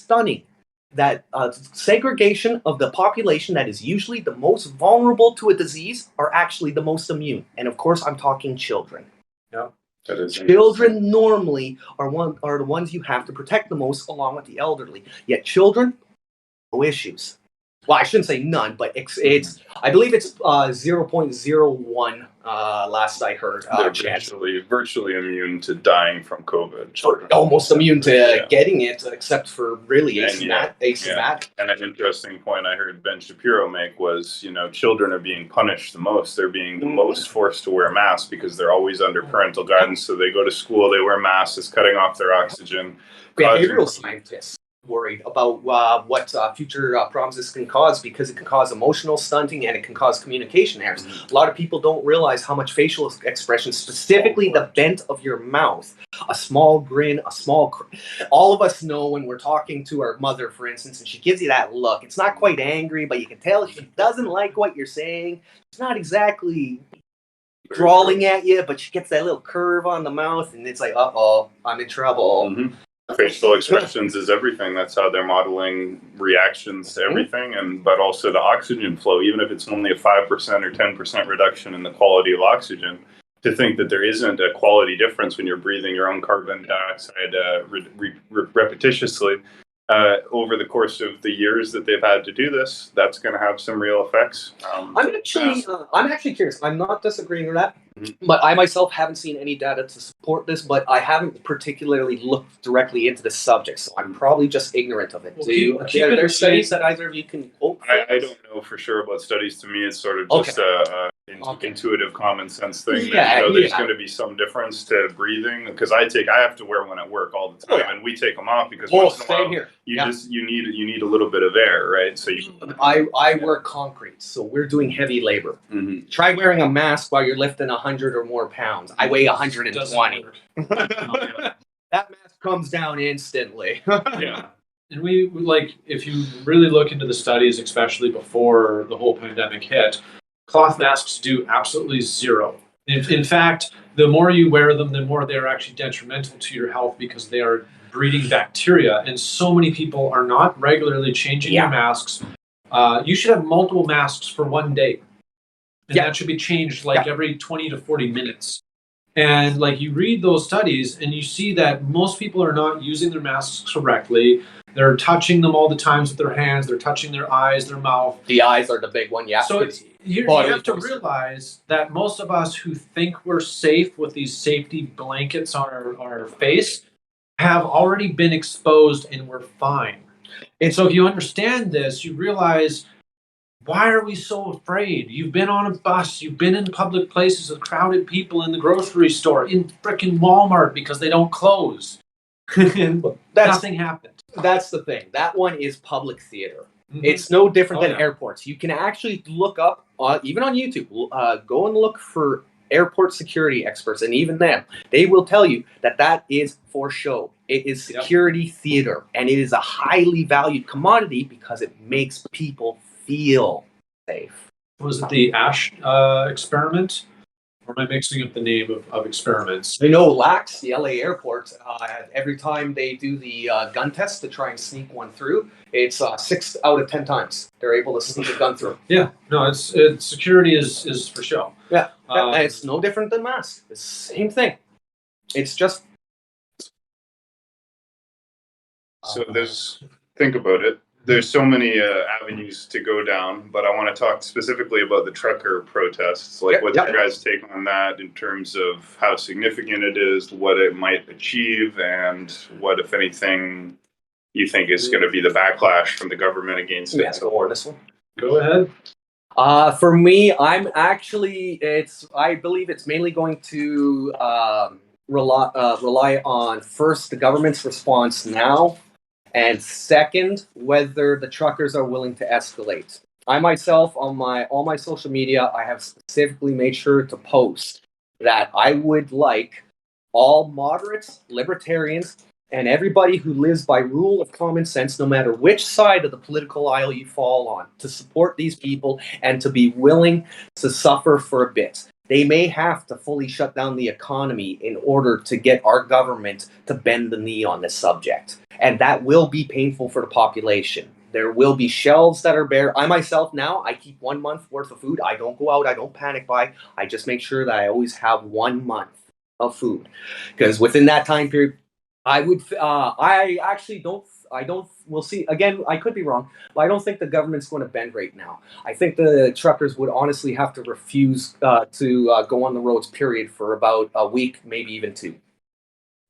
stunning that segregation of the population that is usually the most vulnerable to a disease are actually the most immune. And of course, I'm talking children. Yeah. Children normally are the ones you have to protect the most, along with the elderly. Yet children, no issues. Well, I shouldn't say none, but it's I believe it's 0.01 last I heard. They're virtually immune to dying from COVID. Children. Almost immune to getting it, except for really asymptomatic. Yeah. And an interesting point I heard Ben Shapiro make was, children are being punished the most. They're being the most forced to wear masks because they're always under parental guidance. So they go to school, they wear masks, it's cutting off their oxygen. Behavioral scientists worried about what future problems this can cause, because it can cause emotional stunting and it can cause communication errors. A lot of people don't realize how much facial expression, specifically the bent of your mouth, a small grin, all of us know when we're talking to our mother, for instance, and she gives you that look. It's not quite angry, but you can tell she doesn't like what you're saying. It's not exactly drawling at you, but she gets that little curve on the mouth, and it's like, uh-oh, I'm in trouble. Facial expressions is everything. That's how they're modeling reactions to everything, but also the oxygen flow. Even if it's only a 5% or 10% reduction in the quality of oxygen, to think that there isn't a quality difference when you're breathing your own carbon dioxide repetitiously over the course of the years that they've had to do this, that's going to have some real effects. I'm actually curious. I'm not disagreeing with that, but I myself haven't seen any data to support this, but I haven't particularly looked directly into the subject, so I'm probably just ignorant of it. Well, Are there studies that either of you can quote? I don't know for sure about studies. To me, it's sort of just intuitive common sense thing. There's going to be some difference to breathing, because I have to wear one at work all the time, and we take them off because once in a while you need a little bit of air, right? So I work concrete, so we're doing heavy labor. Try wearing a mask while you're lifting 100 or more pounds. I weigh 120. That mask comes down instantly. And we if you really look into the studies, especially before the whole pandemic hit, cloth masks do absolutely zero. In fact, the more you wear them, the more they're actually detrimental to your health, because they are breeding bacteria. And so many people are not regularly changing their masks. You should have multiple masks for one day. And that should be changed every 20 to 40 minutes. And you read those studies and you see that most people are not using their masks correctly. They're touching them all the times with their hands. They're touching their eyes, their mouth. The eyes are the big one, So you have to realize that most of us who think we're safe with these safety blankets on our face have already been exposed and we're fine. And so if you understand this, you realize, why are we so afraid? You've been on a bus, you've been in public places with crowded people, in the grocery store, in frickin' Walmart, because they don't close. Nothing happened. That's the thing. That one is public theater. It's no different than airports. You can actually look up, even on YouTube, go and look for airport security experts, and even them, they will tell you that is for show. It is security theater, and it is a highly valued commodity because it makes people feel safe. Was it the Ash experiment? Or am I mixing up the name of experiments? I know LAX, the LA airport, every time they do the gun test to try and sneak one through, it's 6 out of 10 times they're able to sneak a gun through. Yeah, no, it's security is for show. Yeah, and it's no different than masks. It's the same thing. It's just. So think about it. There's so many avenues to go down, but I want to talk specifically about the trucker protests. What's your guys' take on that in terms of how significant it is, what it might achieve, and what, if anything, you think is going to be the backlash from the government against it? Yes, go on this one. Go ahead. For me, I believe it's mainly going to rely on, first, the government's response now, and second, whether the truckers are willing to escalate. I myself, on all my social media, I have specifically made sure to post that I would like all moderates, libertarians, and everybody who lives by rule of common sense, no matter which side of the political aisle you fall on, to support these people and to be willing to suffer for a bit. They may have to fully shut down the economy in order to get our government to bend the knee on this subject. And that will be painful for the population. There will be shelves that are bare. I myself now, I keep 1 month worth of food. I don't go out. I don't panic buy. I just make sure that I always have 1 month of food, because within that time period, I would. I actually don't. I don't. We'll see. Again, I could be wrong, but I don't think the government's going to bend right now. I think the truckers would honestly have to refuse to go on the roads. Period, for about a week, maybe even 2.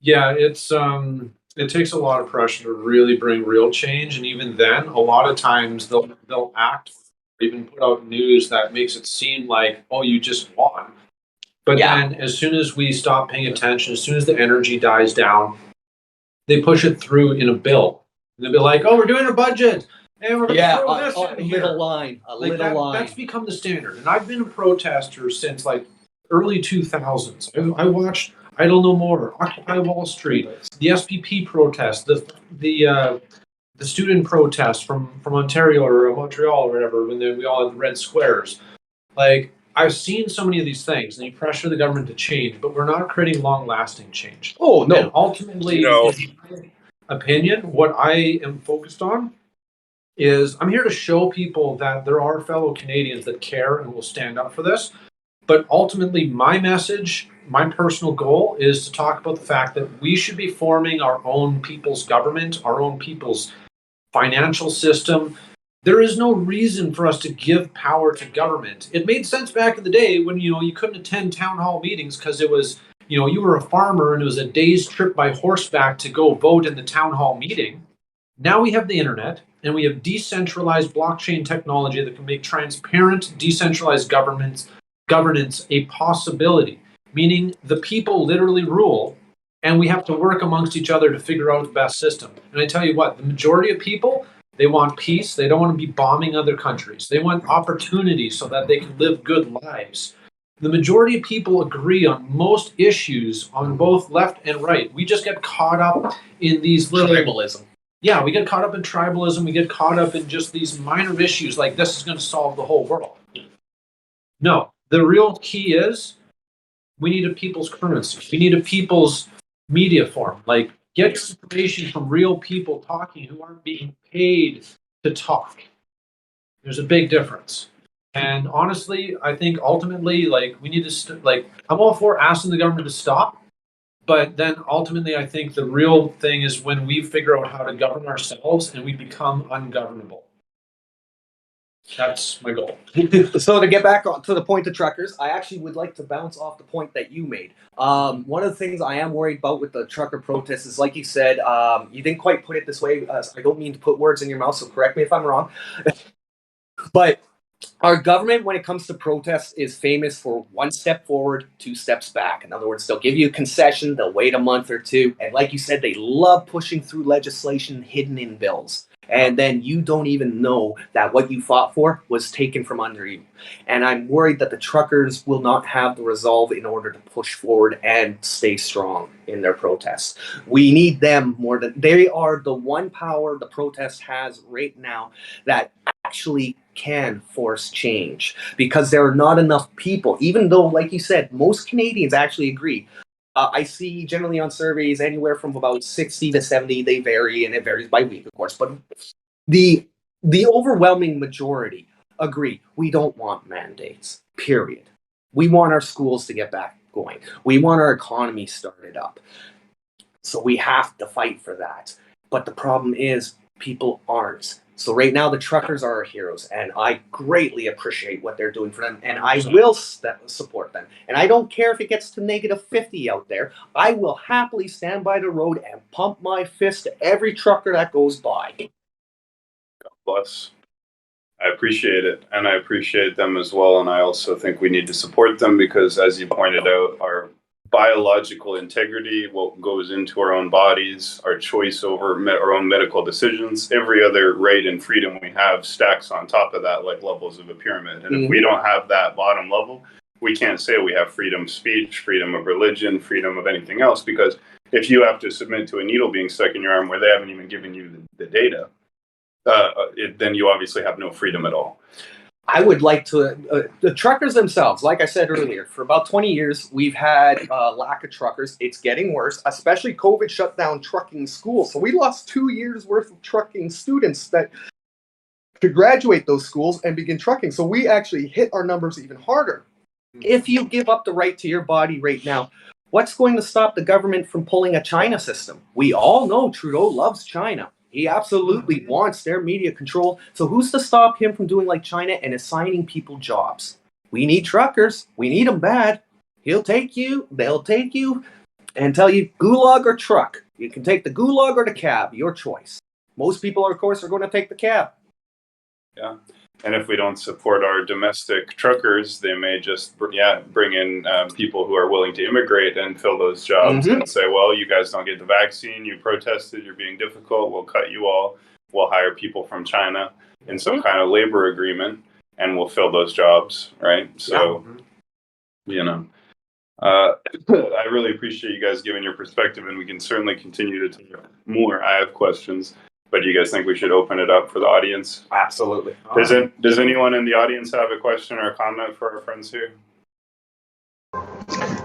Yeah, it takes a lot of pressure to really bring real change, and even then, a lot of times they'll act or even put out news that makes it seem like, oh, you just won. But Yeah. then, as soon as we stop paying attention, as soon as the energy dies down, they push it through in a bill. And they'll be like, "Oh, we're doing a budget, and we're going to throw this a in here." little line, a Like little line. that's become the standard. And I've been a protester since like early 2000s. I watched Idle No More, Occupy Wall Street, the SPP protest, the student protest from Ontario or Montreal or whatever, when we all had the red squares. Like, I've seen so many of these things, and you pressure the government to change, but we're not creating long-lasting change. Oh And no. ultimately, No. in my opinion, what I am focused on is I'm here to show people that there are fellow Canadians that care and will stand up for this. But ultimately, my message, my personal goal is to talk about the fact that we should be forming our own people's government, our own people's financial system. There is no reason for us to give power to government. It made sense back in the day when you couldn't attend town hall meetings because it was you were a farmer and it was a day's trip by horseback to go vote in the town hall meeting. Now we have the internet and we have decentralized blockchain technology that can make transparent, decentralized governance a possibility, meaning the people literally rule and we have to work amongst each other to figure out the best system. And I tell you what, the majority of people, they want peace. They don't want to be bombing other countries. They want opportunity so that they can live good lives. The majority of people agree on most issues on both left and right. We just get caught up in these little Tribalism. Yeah, we get caught up in tribalism. We get caught up in just these minor issues like this is going to solve the whole world. No, the real key is we need a people's currency. We need a people's media form. Like, get information from real people talking who aren't being paid to talk. There's a big difference. And honestly, I think ultimately, like, we need to, I'm all for asking the government to stop. But then ultimately, I think the real thing is when we figure out how to govern ourselves and we become ungovernable. That's my goal. So to get back to the point of truckers, I actually would like to bounce off the point that you made. One of the things I am worried about with the trucker protests is, like you said, you didn't quite put it this way. I don't mean to put words in your mouth, so correct me if I'm wrong. But our government, when it comes to protests, is famous for 1 step forward, 2 steps back. In other words, they'll give you a concession, they'll wait a month or 2, and like you said, they love pushing through legislation hidden in bills. And then you don't even know that what you fought for was taken from under you. And I'm worried that the truckers will not have the resolve in order to push forward and stay strong in their protests. We need them more than they are the one power the protest has right now that actually can force change, because there are not enough people, even though, like you said, most Canadians actually agree. I see generally on surveys anywhere from about 60 to 70. They vary, and it varies by week, of course. But the overwhelming majority agree. We don't want mandates. Period. We want our schools to get back going. We want our economy started up. So we have to fight for that. But the problem is people aren't. So right now, the truckers are our heroes, and I greatly appreciate what they're doing for them, and I will support them. And I don't care if it gets to -50 out there. I will happily stand by the road and pump my fist at every trucker that goes by. God bless. I appreciate it, and I appreciate them as well, and I also think we need to support them because, as you pointed out, our biological integrity, what goes into our own bodies, our choice over our own medical decisions, every other right and freedom we have stacks on top of that like levels of a pyramid. And if we don't have that bottom level, we can't say we have freedom of speech, freedom of religion, freedom of anything else, because if you have to submit to a needle being stuck in your arm where they haven't even given you the data, then you obviously have no freedom at all. I would like to, the truckers themselves, like I said earlier, for about 20 years, we've had a lack of truckers. It's getting worse, especially COVID shut down trucking schools. So we lost 2 years worth of trucking students that could graduate those schools and begin trucking. So we actually hit our numbers even harder. If you give up the right to your body right now, what's going to stop the government from pulling a China system? We all know Trudeau loves China. He absolutely wants their media control. So who's to stop him from doing like China and assigning people jobs? We need truckers. We need them bad. He'll take you. They'll take you and tell you gulag or truck. You can take the gulag or the cab, your choice. Most people, of course, are going to take the cab. Yeah. And if we don't support our domestic truckers, they may just bring in people who are willing to immigrate and fill those jobs and say, well, you guys don't get the vaccine, you protested, you're being difficult, we'll cut you all, we'll hire people from China in some kind of labor agreement, and we'll fill those jobs, right? So, you know, I really appreciate you guys giving your perspective, and we can certainly continue to talk more. I have questions. But do you guys think we should open it up for the audience? Absolutely. Does anyone in the audience have a question or a comment for our friends here?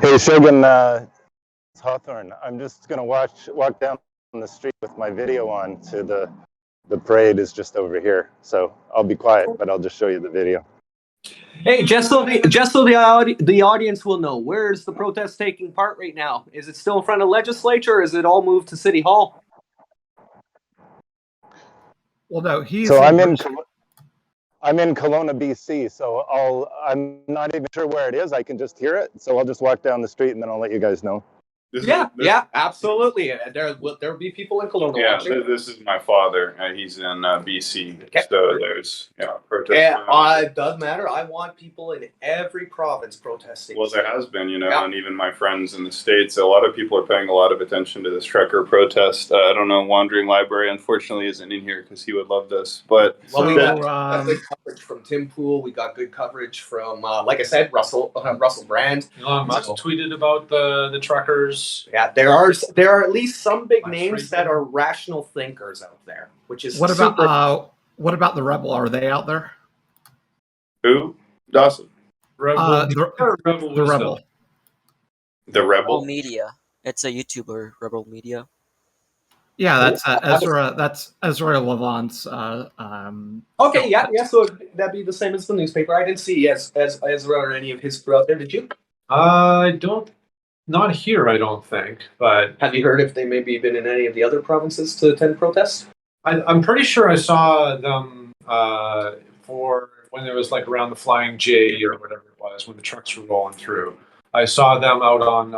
Hey, Shogun, it's Hawthorne. I'm just going to walk down the street with my video on to the parade is just over here. So I'll be quiet, but I'll just show you the video. Hey, just so the audience will know, where is the protest taking part right now? Is it still in front of the legislature, or is it all moved to City Hall? Well, no, I'm in Kelowna, BC. So I'm not even sure where it is. I can just hear it. So I'll just walk down the street and then I'll let you guys know. Yeah, absolutely. There'll be people in Kelowna watching. This is my father. He's in BC. Okay. So there's protests. Yeah, it does matter. I want people in every province protesting. Well, there has been, and even my friends in the States, a lot of people are paying a lot of attention to this trucker protest. I don't know, Wandering Library unfortunately isn't in here because he would love this. But we got good coverage from Tim Pool. We got good coverage from, like I said, Russell Brand. Elon Musk tweeted about the truckers. Yeah, there are at least some big names that are rational thinkers out there, which is what about the Rebel? Are they out there? Who? Dawson. The Rebel. The Rebel Media. It's a YouTuber, Rebel Media. Yeah, that's Ezra. That's Ezra Levant's. Okay, yeah. So that'd be the same as the newspaper. I didn't see as Ezra or any of his crew out there. Did you? I don't. Not here, I don't think. But have you heard if they maybe been in any of the other provinces to attend protests? I'm pretty sure I saw them for when there was like around the Flying J or whatever it was when the trucks were rolling through. I saw them out on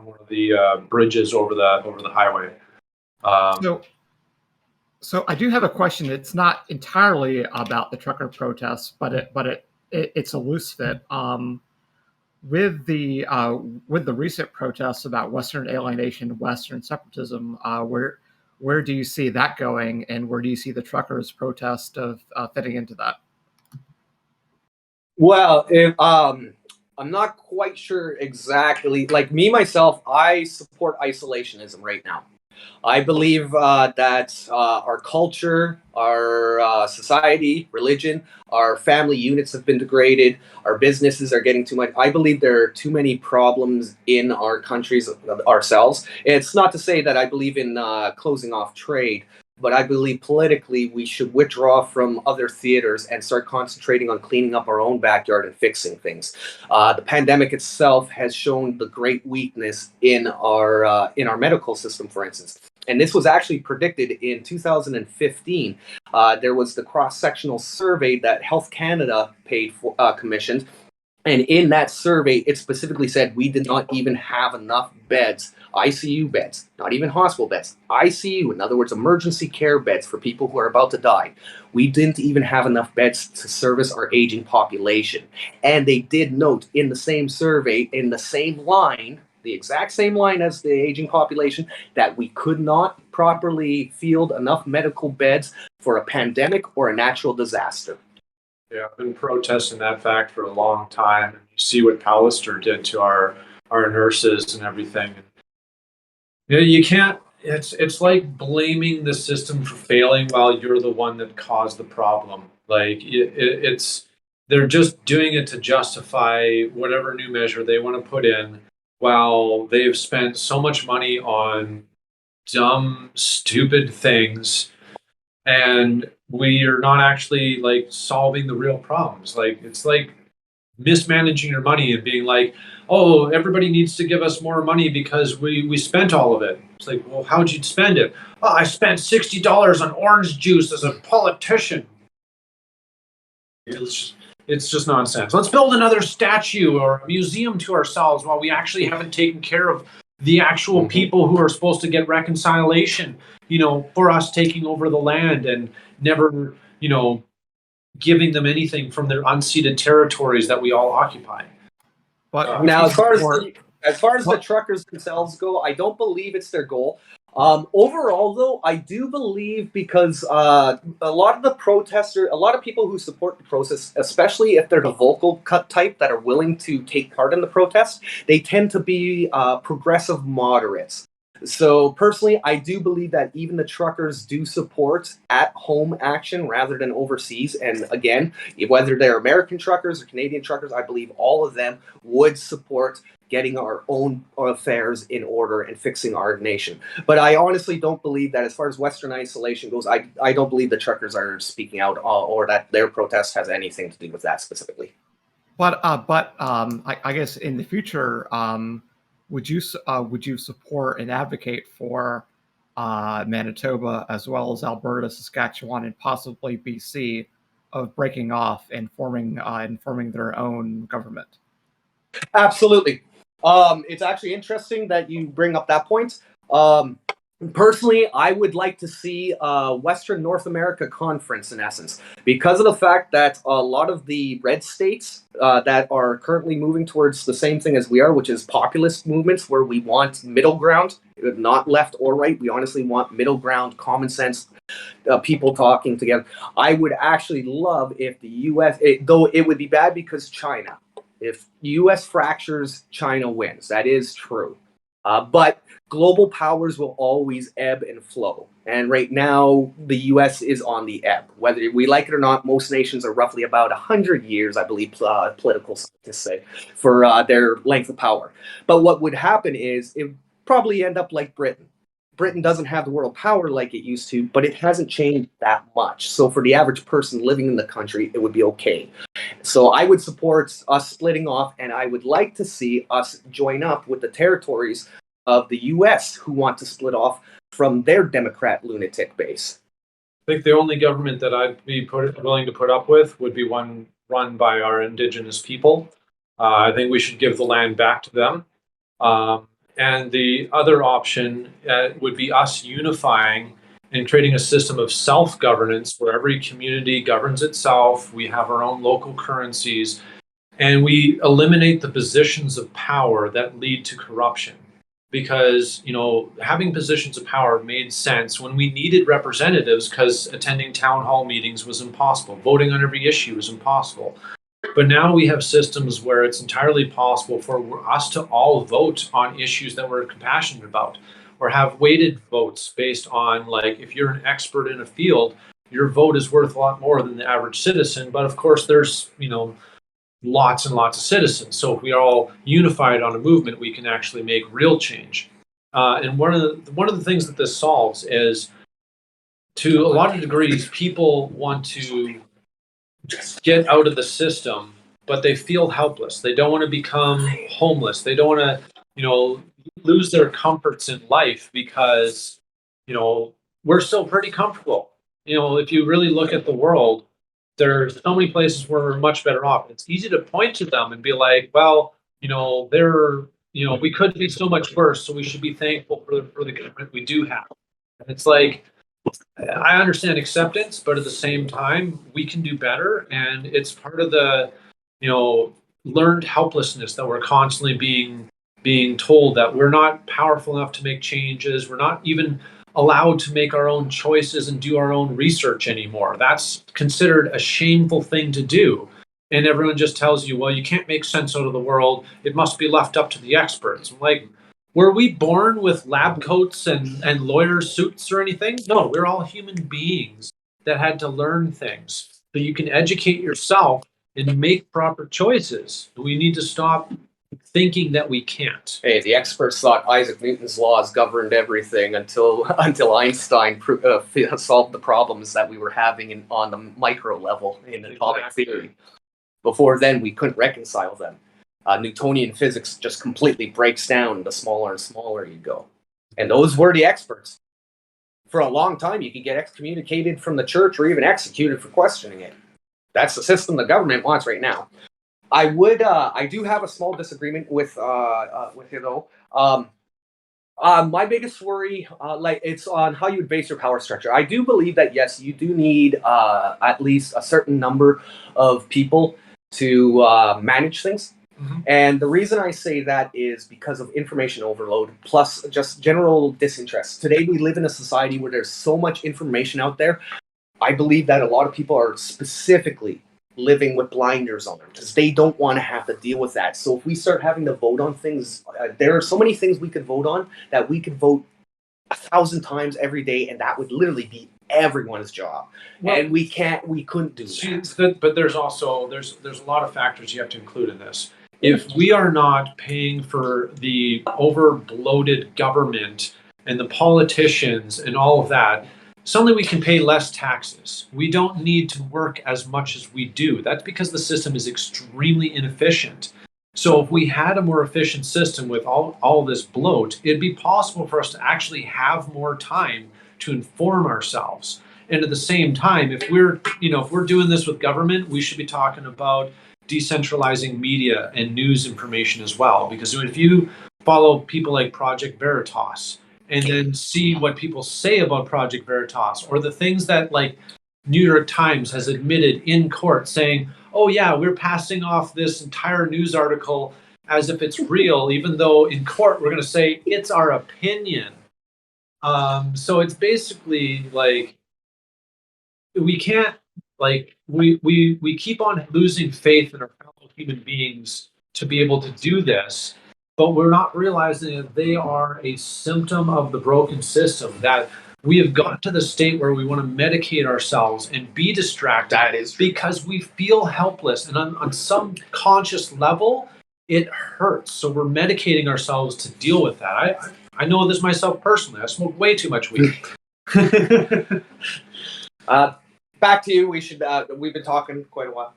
one of the bridges over the highway. So I do have a question. It's not entirely about the trucker protests, but it's a loose fit. With the recent protests about Western alienation, Western separatism, where do you see that going, and where do you see the truckers' protest of fitting into that? Well, I'm not quite sure exactly. Like me myself, I support isolationism right now. I believe that our culture, our society, religion, our family units have been degraded. Our businesses are getting too much. I believe there are too many problems in our countries ourselves. It's not to say that I believe in closing off trade, but I believe politically we should withdraw from other theaters and start concentrating on cleaning up our own backyard and fixing things. The pandemic itself has shown the great weakness in our medical system, for instance. And this was actually predicted in 2015. There was the cross-sectional survey that Health Canada commissioned. And in that survey, it specifically said we did not even have enough beds, ICU beds, not even hospital beds, ICU, in other words, emergency care beds for people who are about to die. We didn't even have enough beds to service our aging population. And they did note in the same survey, in the same line, the exact same line as the aging population, that we could not properly field enough medical beds for a pandemic or a natural disaster. Yeah, I've been protesting that fact for a long time. You see what Pallister did to our nurses and everything. You can't. It's like blaming the system for failing while you're the one that caused the problem. Like it's they're just doing it to justify whatever new measure they want to put in, while they've spent so much money on dumb, stupid things, and we are not actually like solving the real problems. Like it's like mismanaging your money and being like, oh, everybody needs to give us more money because we spent all of it. It's like, well, how'd you spend it? Oh, I spent $60 on orange juice as a politician. It's just nonsense. Let's build another statue or a museum to ourselves while we actually haven't taken care of the actual people who are supposed to get reconciliation, for us taking over the land and never, giving them anything from their unceded territories that we all occupy. But now, as far as the truckers themselves go, I don't believe it's their goal. Overall, though, I do believe, because a lot of people who support the process, especially if they're the vocal cut type that are willing to take part in the protest, they tend to be progressive moderates. So personally, I do believe that even the truckers do support at-home action rather than overseas. And again, whether they're American truckers or Canadian truckers, I believe all of them would support getting our own affairs in order and fixing our nation. But I honestly don't believe that, as far as Western isolation goes, I don't believe the truckers are speaking out or that their protest has anything to do with that specifically. But I guess in the future, would you support and advocate for Manitoba as well as Alberta, Saskatchewan, and possibly BC of breaking off and forming their own government? Absolutely. It's actually interesting that you bring up that point. Personally, I would like to see a Western North America conference, in essence, because of the fact that a lot of the red states that are currently moving towards the same thing as we are, which is populist movements where we want middle ground, not left or right. We honestly want middle ground, common sense, people talking together. I would actually love if the U.S., though it would be bad because China. If U.S. fractures, China wins. That is true. But global powers will always ebb and flow. And right now, the U.S. is on the ebb. Whether we like it or not, most nations are roughly about 100 years, I believe, political scientists say, for their length of power. But what would happen is it would probably end up like Britain. Britain doesn't have the world power like it used to, but it hasn't changed that much. So for the average person living in the country, it would be okay. So I would support us splitting off, and I would like to see us join up with the territories of the U.S. who want to split off from their Democrat lunatic base. I think the only government that I'd be willing to put up with would be one run by our Indigenous people. I think we should give the land back to them. And the other option would be us unifying and creating a system of self-governance where every community governs itself. We have our own local currencies, and we eliminate the positions of power that lead to corruption. Because, having positions of power made sense when we needed representatives, because attending town hall meetings was impossible. Voting on every issue was impossible. But now we have systems where it's entirely possible for us to all vote on issues that we're compassionate about, or have weighted votes based on, like, if you're an expert in a field, your vote is worth a lot more than the average citizen. But of course, there's, lots and lots of citizens. So if we are all unified on a movement, we can actually make real change. And one of the things that this solves is, to a lot of degrees, people want to get out of the system, but they feel helpless. They don't want to become homeless. They don't want to, lose their comforts in life because, we're still pretty comfortable. If you really look at the world, there's so many places where we're much better off. It's easy to point to them and be like, well, we could be so much worse, so we should be thankful for the government we do have. And it's like, I understand acceptance, but at the same time, we can do better. And it's part of the, learned helplessness that we're constantly being told that we're not powerful enough to make changes. We're not even allowed to make our own choices and do our own research anymore. That's considered a shameful thing to do. And everyone just tells you, well, you can't make sense out of the world. It must be left up to the experts. I'm like, were we born with lab coats and lawyer suits or anything? No, we're all human beings that had to learn things. So you can educate yourself and make proper choices. We need to stop thinking that we can't. Hey, the experts thought Isaac Newton's laws governed everything until Einstein solved the problems that we were having on the micro level in atomic theory. Before then, we couldn't reconcile them. Newtonian physics just completely breaks down the smaller and smaller you go. And those were the experts. For a long time, you could get excommunicated from the church or even executed for questioning it. That's the system the government wants right now. I do have a small disagreement with you though. My biggest worry, it's on how you would base your power structure. I do believe that yes, you do need at least a certain number of people to manage things. Mm-hmm. And the reason I say that is because of information overload, plus just general disinterest. Today we live in a society where there's so much information out there. I believe that a lot of people are specifically living with blinders on because they don't want to have to deal with that. So if we start having to vote on things, there are so many things we could vote on that we could vote 1,000 times every day, and that would literally be everyone's job. Well, and we couldn't do that. But there's also there's a lot of factors you have to include in this. If we are not paying for the over bloated government and the politicians and all of that, suddenly we can pay less taxes. We don't need to work as much as we do. That's because the system is extremely inefficient. So if we had a more efficient system with all this bloat, it'd be possible for us to actually have more time to inform ourselves. And at the same time, if we're doing this with government, we should be talking about decentralizing media and news information as well. Because if you follow people like Project Veritas, and then see what people say about Project Veritas, or the things that like New York Times has admitted in court saying, oh yeah, we're passing off this entire news article as if it's real, even though in court we're going to say it's our opinion. So it's basically like we can't, like we keep on losing faith in our fellow human beings to be able to do this. But we're not realizing that they are a symptom of the broken system, that we have gotten to the state where we want to medicate ourselves and be distracted. That is true. Because we feel helpless. And on some conscious level, it hurts. So we're medicating ourselves to deal with that. I know this myself personally. I smoke way too much weed. Back to you. We've been talking quite a while.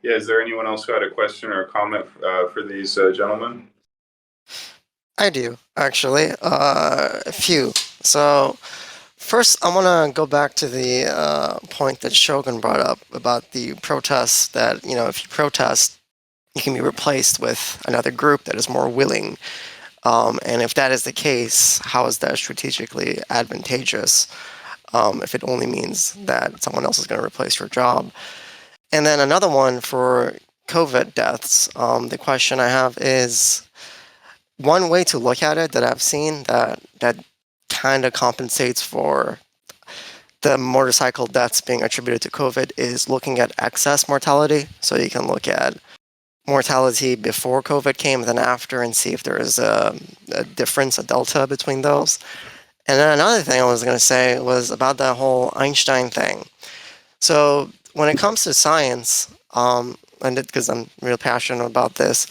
Yeah, is there anyone else who had a question or a comment for these gentlemen? I do, actually. A few. So, first, I want to go back to the point that Shogun brought up about the protests that, if you protest, you can be replaced with another group that is more willing. And if that is the case, how is that strategically advantageous if it only means that someone else is going to replace your job? And then another one for COVID deaths. The question I have is, one way to look at it that I've seen that kind of compensates for the motorcycle deaths being attributed to COVID is looking at excess mortality. So you can look at mortality before COVID came and then after and see if there is a difference, a delta between those. And then another thing I was going to say was about that whole Einstein thing. So when it comes to science, and because I'm real passionate about this,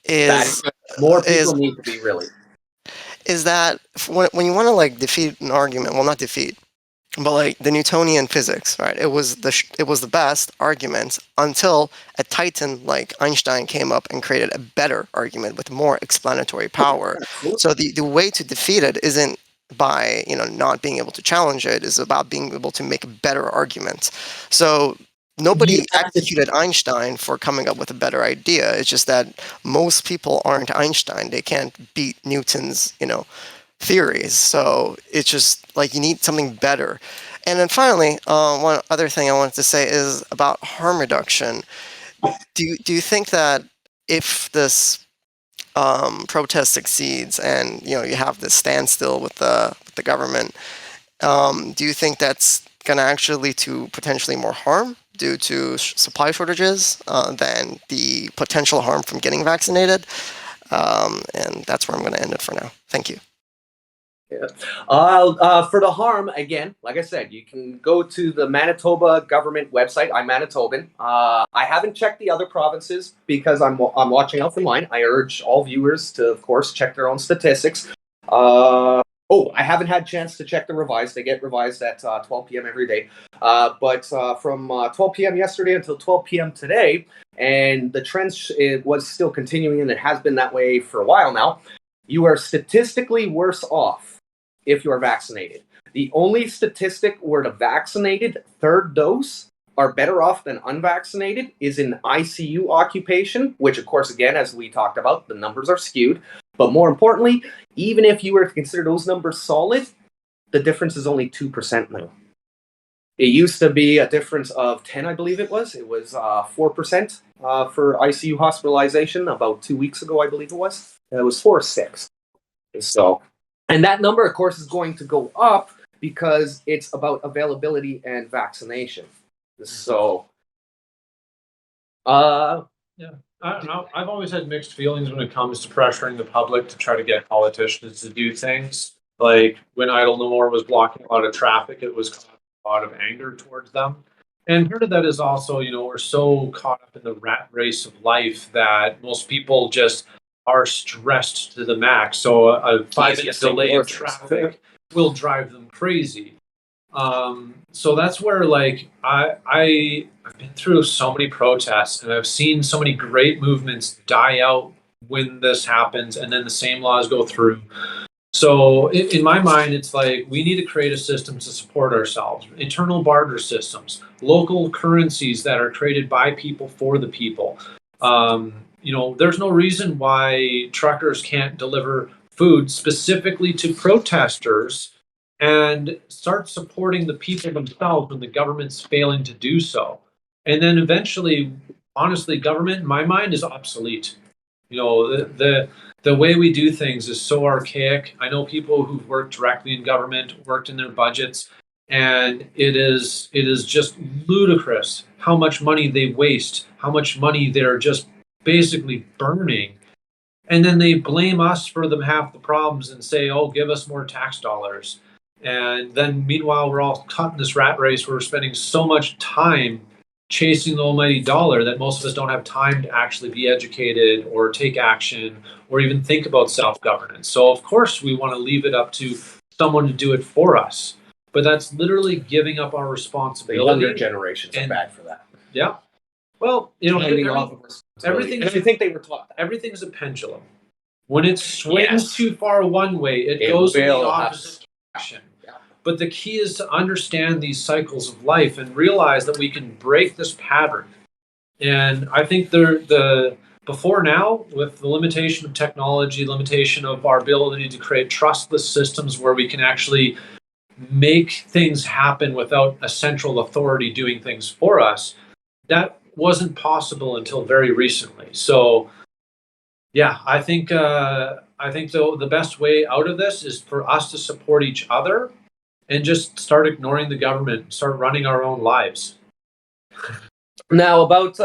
is more people need to be really. Is that when you want to like defeat an argument, well, not defeat, but like the Newtonian physics, right? It was the best argument until a titan like Einstein came up and created a better argument with more explanatory power. So the way to defeat it isn't by not being able to challenge it, is about being able to make a better argument. So nobody executed Einstein for coming up with a better idea. It's just that most people aren't Einstein. They can't beat Newton's, theories. So it's just like you need something better. And then finally, one other thing I wanted to say is about harm reduction. Do you think that if this protest succeeds and you have this standstill with the government, do you think that's going to actually lead to potentially more harm due to supply shortages than the potential harm from getting vaccinated? And that's where I'm going to end it for now. Thank you. For the harm, again, like I said, you can go to the Manitoba government website. I'm Manitoban. I haven't checked the other provinces because I'm watching out for mine. I urge all viewers to, of course, check their own statistics. I haven't had a chance to check the revised. They get revised at 12 p.m. every day. But from 12 p.m. yesterday until 12 p.m. today, and the trend it was still continuing, and it has been that way for a while now, you are statistically worse off if you are vaccinated. The only statistic where the vaccinated third dose are better off than unvaccinated is in ICU occupation, which, of course, again, as we talked about, the numbers are skewed. But more importantly, even if you were to consider those numbers solid, the difference is only 2% now. It used to be a difference of 10, I believe it was. It was 4% for ICU hospitalization about 2 weeks ago, I believe it was. It was 4 or 6. So, and that number, of course, is going to go up because it's about availability and vaccination. So, Yeah, I don't know. I've always had mixed feelings when it comes to pressuring the public to try to get politicians to do things. Like when Idle No More was blocking a lot of traffic, it was causing a lot of anger towards them. And part of that is also, we're so caught up in the rat race of life that most people just are stressed to the max. So a 5-minute delay in traffic will drive them crazy. So that's where I've been through so many protests and I've seen so many great movements die out when this happens, and then the same laws go through. So in my mind, it's like we need to create a system to support ourselves, internal barter systems, local currencies that are created by people for the people. There's no reason why truckers can't deliver food specifically to protesters and start supporting the people themselves when the government's failing to do so. And then eventually, honestly, government, in my mind, is obsolete. The way we do things is so archaic. I know people who've worked directly in government, worked in their budgets, and it is just ludicrous how much money they waste, how much money they're just basically burning. And then they blame us for them half the problems and say, "Oh, give us more tax dollars." And then meanwhile, we're all caught in this rat race where we're spending so much time chasing the almighty dollar that most of us don't have time to actually be educated or take action or even think about self-governance. So of course we want to leave it up to someone to do it for us. But that's literally giving up our the responsibility. younger generations are bad for that. Yeah. Well, Handing off of responsibility. And I think they were taught that. everything's a pendulum. When it swings Yes. too far one way, it It goes in the will have opposite direction. But the key is to understand these cycles of life and realize that we can break this pattern. And I think the before now, with the limitation of technology, limitation of our ability to create trustless systems where we can actually make things happen without a central authority doing things for us, that wasn't possible until very recently. So, yeah, I think the best way out of this is for us to support each other and just start ignoring the government, start running our own lives. Now, about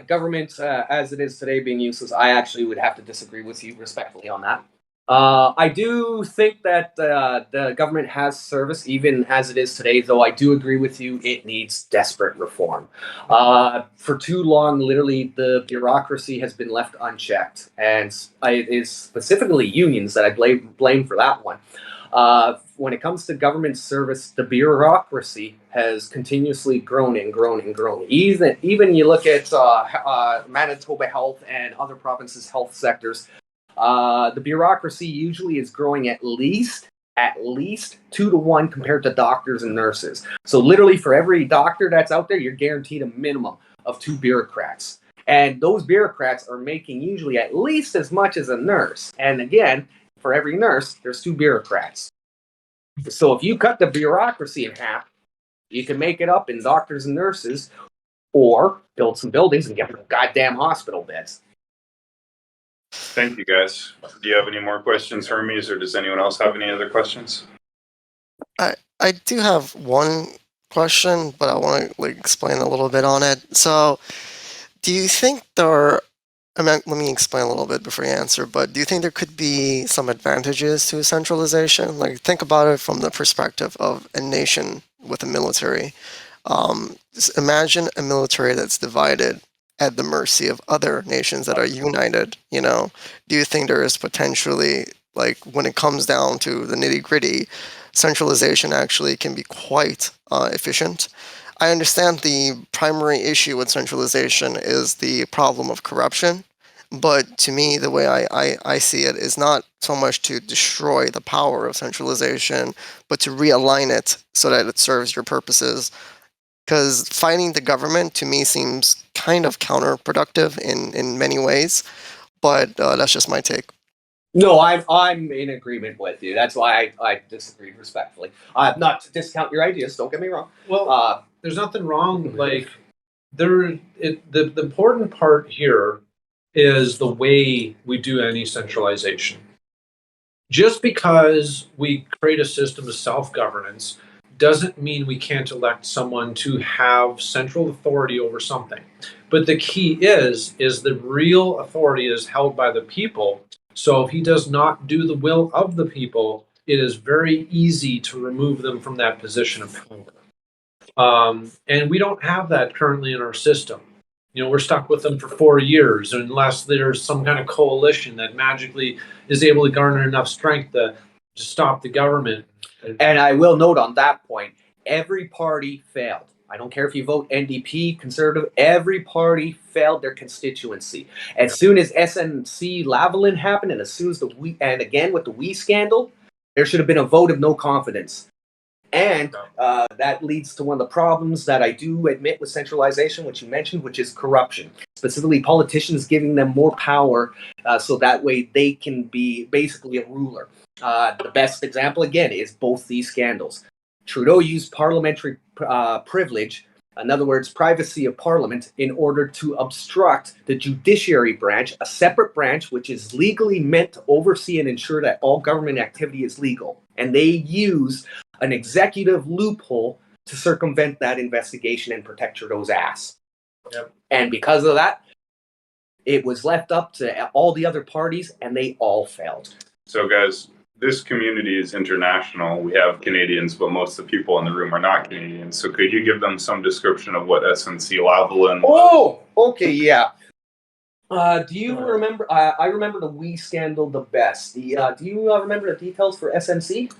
government as it is today being useless, I actually would have to disagree with you respectfully on that. I do think that the government has service, even as it is today, though I do agree with you, it needs desperate reform. For too long, literally, the bureaucracy has been left unchecked, and it is specifically unions that I blame for that one. When it comes to government service, the bureaucracy has continuously grown and grown and grown. Even you look at Manitoba Health and other provinces' health sectors, the bureaucracy usually is growing at least 2 to 1 compared to doctors and nurses. So literally for every doctor that's out there, you're guaranteed a minimum of 2 bureaucrats. And those bureaucrats are making usually at least as much as a nurse. And again, for every nurse, there's 2 bureaucrats. So if you cut the bureaucracy in half, you can make it up in doctors and nurses, or build some buildings and get goddamn hospital beds. Thank you, guys. Do you have any more questions, Hermes, or does anyone else have any other questions? I do have one question, but I want to explain a little bit on it. So, do you think there let me explain a little bit before you answer, but do you think there could be some advantages to centralization? Like, think about it from the perspective of a nation with a military. Just imagine a military that's divided at the mercy of other nations that are united, you know? Do you think there is potentially, like, when it comes down to the nitty-gritty, centralization actually can be quite efficient? I understand the primary issue with centralization is the problem of corruption, but to me, the way I see it is not so much to destroy the power of centralization, but to realign it so that it serves your purposes. Because fighting the government to me seems kind of counterproductive in many ways, but that's just my take. No, I'm in agreement with you. That's why I disagreed respectfully. Not to discount your ideas. Don't get me wrong. Well, there's nothing wrong. Like the important part here is the way we do any centralization. Just because we create a system of self-governance doesn't mean we can't elect someone to have central authority over something. But the key is the real authority is held by the people. So if he does not do the will of the people, it is very easy to remove them from that position of power. And we don't have that currently in our system. You know, we're stuck with them for 4 years unless there's some kind of coalition that magically is able to garner enough strength to stop the government. And I will note on that point, every party failed. I don't care if you vote NDP, Conservative, every party failed their constituency. As soon as SNC Lavalin happened, and as soon as and again with the WE scandal, there should have been a vote of no confidence. And that leads to one of the problems that I do admit with centralization, which you mentioned, which is corruption. Specifically, politicians giving them more power so that way they can be basically a ruler. The best example, again, is both these scandals. Trudeau used parliamentary privilege, in other words, privacy of parliament, in order to obstruct the judiciary branch, a separate branch which is legally meant to oversee and ensure that all government activity is legal. And they use an executive loophole to circumvent that investigation and protect Trudeau's ass. Yep. And because of that, it was left up to all the other parties, and they all failed. So, guys, this community is international. We have Canadians, but most of the people in the room are not Canadians. So could you give them some description of what SNC Lavalin was? Oh, okay, yeah. Do you remember? I remember the WE scandal the best. Do you remember the details for SNC?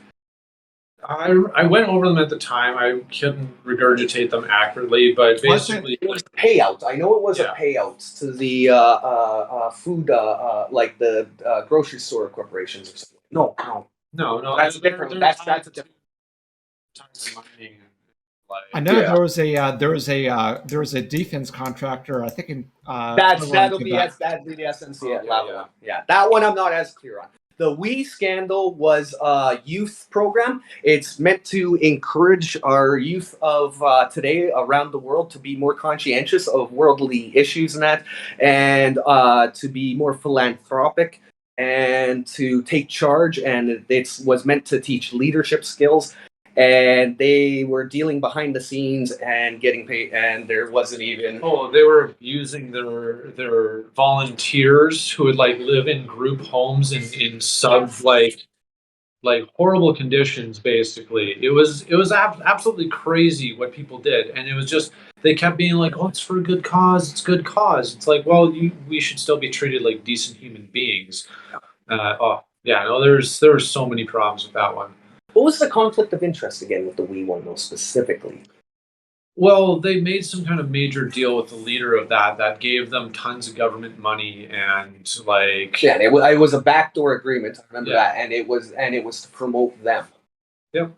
I went over them at the time. I couldn't regurgitate them accurately, but basically, it was payout. I know it was a payout to the food, like the grocery store corporations or something. No. That's different. That's a different. I know there was a defense contractor. I think in that'll be the SNC level. Yeah, that one I'm not as clear on. The WE scandal was a youth program. It's meant to encourage our youth of today around the world to be more conscientious of worldly issues and to be more philanthropic and to take charge. And it was meant to teach leadership skills. And they were dealing behind the scenes and getting paid, and there wasn't even. Oh, they were using their volunteers who would like live in group homes in sub like horrible conditions. Basically, it was absolutely crazy what people did, and it was just they kept being like, "Oh, it's for a good cause. It's a good cause." It's like, well, we should still be treated like decent human beings. There were so many problems with that one. What was the conflict of interest again with the WE one, though, specifically? Well, they made some kind of major deal with the leader of that gave them tons of government money and like. Yeah, it was a backdoor agreement. I remember that, and it was to promote them. Yep.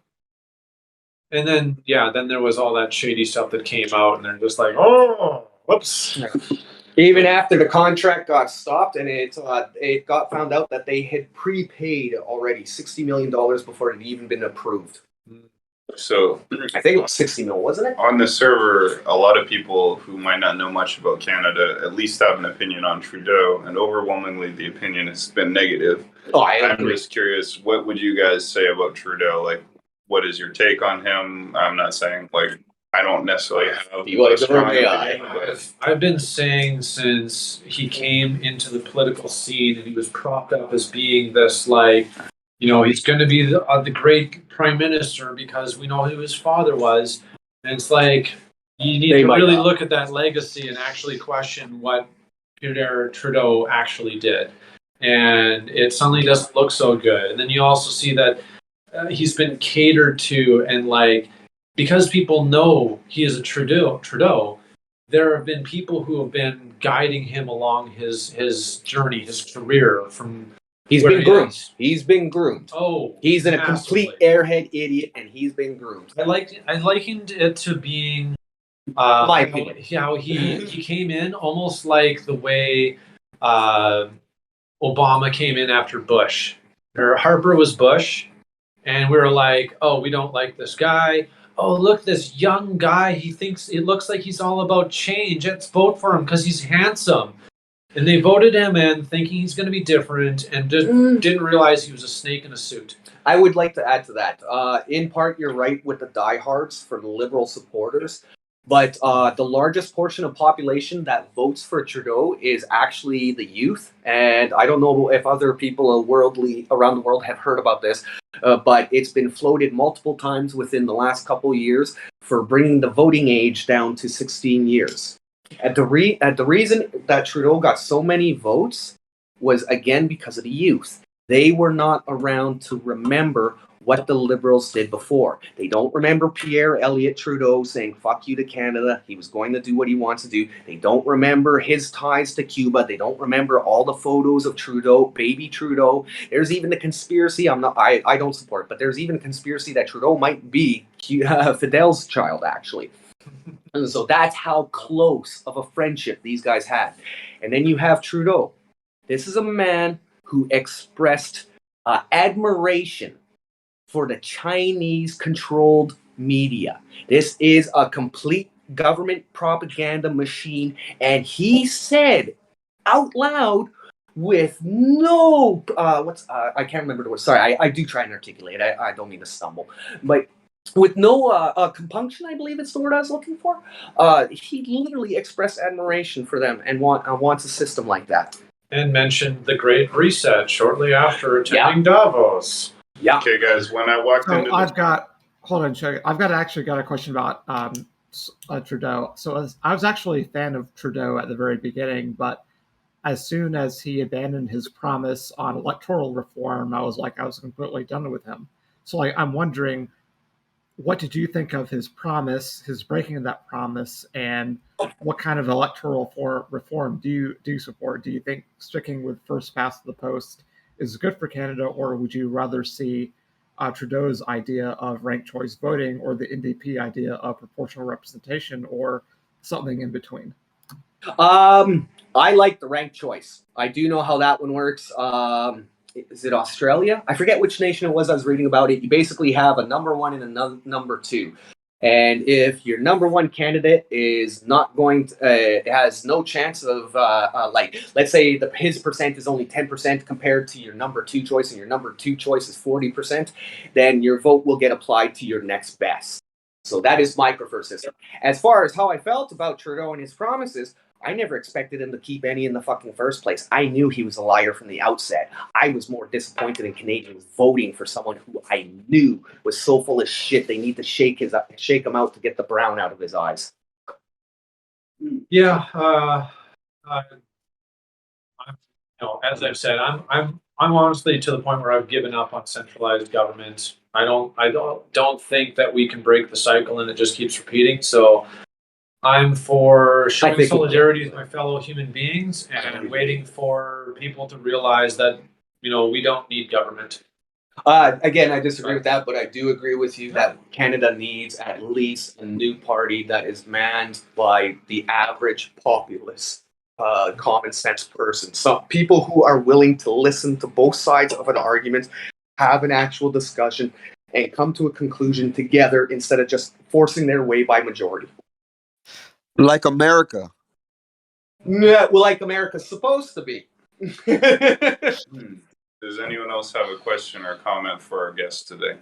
And then then there was all that shady stuff that came out, and they're just like, oh, whoops. Even after the contract got stopped, and it got found out that they had prepaid already $60 million before it had even been approved. So I think it was 60 mil, wasn't it? On the server, a lot of people who might not know much about Canada at least have an opinion on Trudeau, and overwhelmingly the opinion has been negative. I'm just curious, what would you guys say about Trudeau? Like, what is your take on him? I'm not saying like I don't necessarily have You wanna a go strong over opinion, but I've been saying since he came into the political scene and he was propped up as being this, like, he's going to be the great prime minister because we know who his father was. And it's like, you need They to might really not. look at that legacy and actually question what Pierre Trudeau actually did. And it suddenly doesn't look so good. And then you also see that he's been catered to, and like, because people know he is a Trudeau, there have been people who have been guiding him along his journey, his career from. He's where been he groomed. is. He's been groomed. Oh, He's a massively. complete airhead idiot, and he's been groomed. I likened it to being My opinion. how he came in almost like the way Obama came in after Bush. Or Harper was Bush, and we were like, oh, we don't like this guy. Oh, look, this young guy. He thinks it looks like he's all about change. Let's vote for him because he's handsome. And they voted him in thinking he's going to be different, and just didn't realize he was a snake in a suit. I would like to add to that. In part, you're right with the diehards for the liberal supporters, but the largest portion of population that votes for Trudeau is actually the youth. And I don't know if other people around the world have heard about this, but it's been floated multiple times within the last couple of years for bringing the voting age down to 16 years. At the reason that Trudeau got so many votes was again because of the youth. They were not around to remember what the Liberals did before. They don't remember Pierre Elliott Trudeau saying "fuck you" to Canada. He was going to do what he wants to do. They don't remember his ties to Cuba. They don't remember all the photos of Trudeau, baby Trudeau. There's even the conspiracy. I don't support it, but there's even a conspiracy that Trudeau might be Fidel's child, actually. And so that's how close of a friendship these guys had. And then you have Trudeau. This is a man who expressed admiration for the Chinese-controlled media. This is a complete government propaganda machine, and he said out loud with no I can't remember the word. Sorry, I do try and articulate. I don't mean to stumble, but with no compunction, I believe it's the word I was looking for. He literally expressed admiration for them and wants a system like that. And mentioned the Great Reset shortly after attending Davos. Yeah. Okay, guys, when I walked into I've got actually got a question about Trudeau. So I was actually a fan of Trudeau at the very beginning, but as soon as he abandoned his promise on electoral reform, I was completely done with him. So I'm wondering, what did you think of his promise, his breaking of that promise, and what kind of electoral reform do you support? Do you think sticking with first past the post is good for Canada, or would you rather see Trudeau's idea of ranked choice voting, or the NDP idea of proportional representation, or something in between? I like the ranked choice. I do know how that one works. Is it Australia? I forget which nation it was I was reading about it. You basically have a number one and a number two. And if your number one candidate is not going to, has no chance of, let's say his percent is only 10% compared to your number two choice, and your number two choice is 40%, then your vote will get applied to your next best. So that is my preferred system. As far as how I felt about Trudeau and his promises, I never expected him to keep any in the fucking first place. I knew he was a liar from the outset. I was more disappointed in Canadians voting for someone who I knew was so full of shit they need to shake him out to get the brown out of his eyes. Yeah, as I've said, I'm honestly to the point where I've given up on centralized government. I don't think that we can break the cycle and it just keeps repeating. So I'm for showing solidarity with my fellow human beings and waiting for people to realize that, we don't need government. Again, I disagree with that, but I do agree with you that Canada needs at least a new party that is manned by the average populace, common sense person. Some people who are willing to listen to both sides of an argument, have an actual discussion, and come to a conclusion together instead of just forcing their way by majority. Like America. Yeah, well, like America's supposed to be. Does anyone else have a question or comment for our guest today?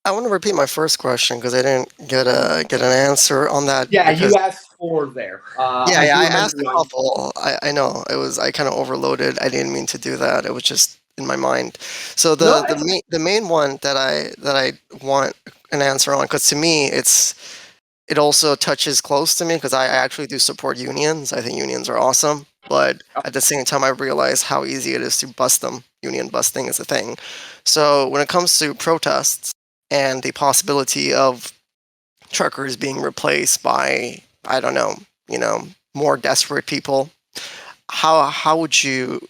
I want to repeat my first question because I didn't get an answer on that. Yeah, Because you asked for there. yeah, I yeah, do I remember asked a you. couple. I know I kind of overloaded. I didn't mean to do that. It was just in my mind. So No, the main one that I want an answer on, because to me it also touches close to me because I actually do support unions. I think unions are awesome, but at the same time, I realize how easy it is to bust them. Union busting is a thing. So when it comes to protests and the possibility of truckers being replaced by, I don't know, more desperate people, how would you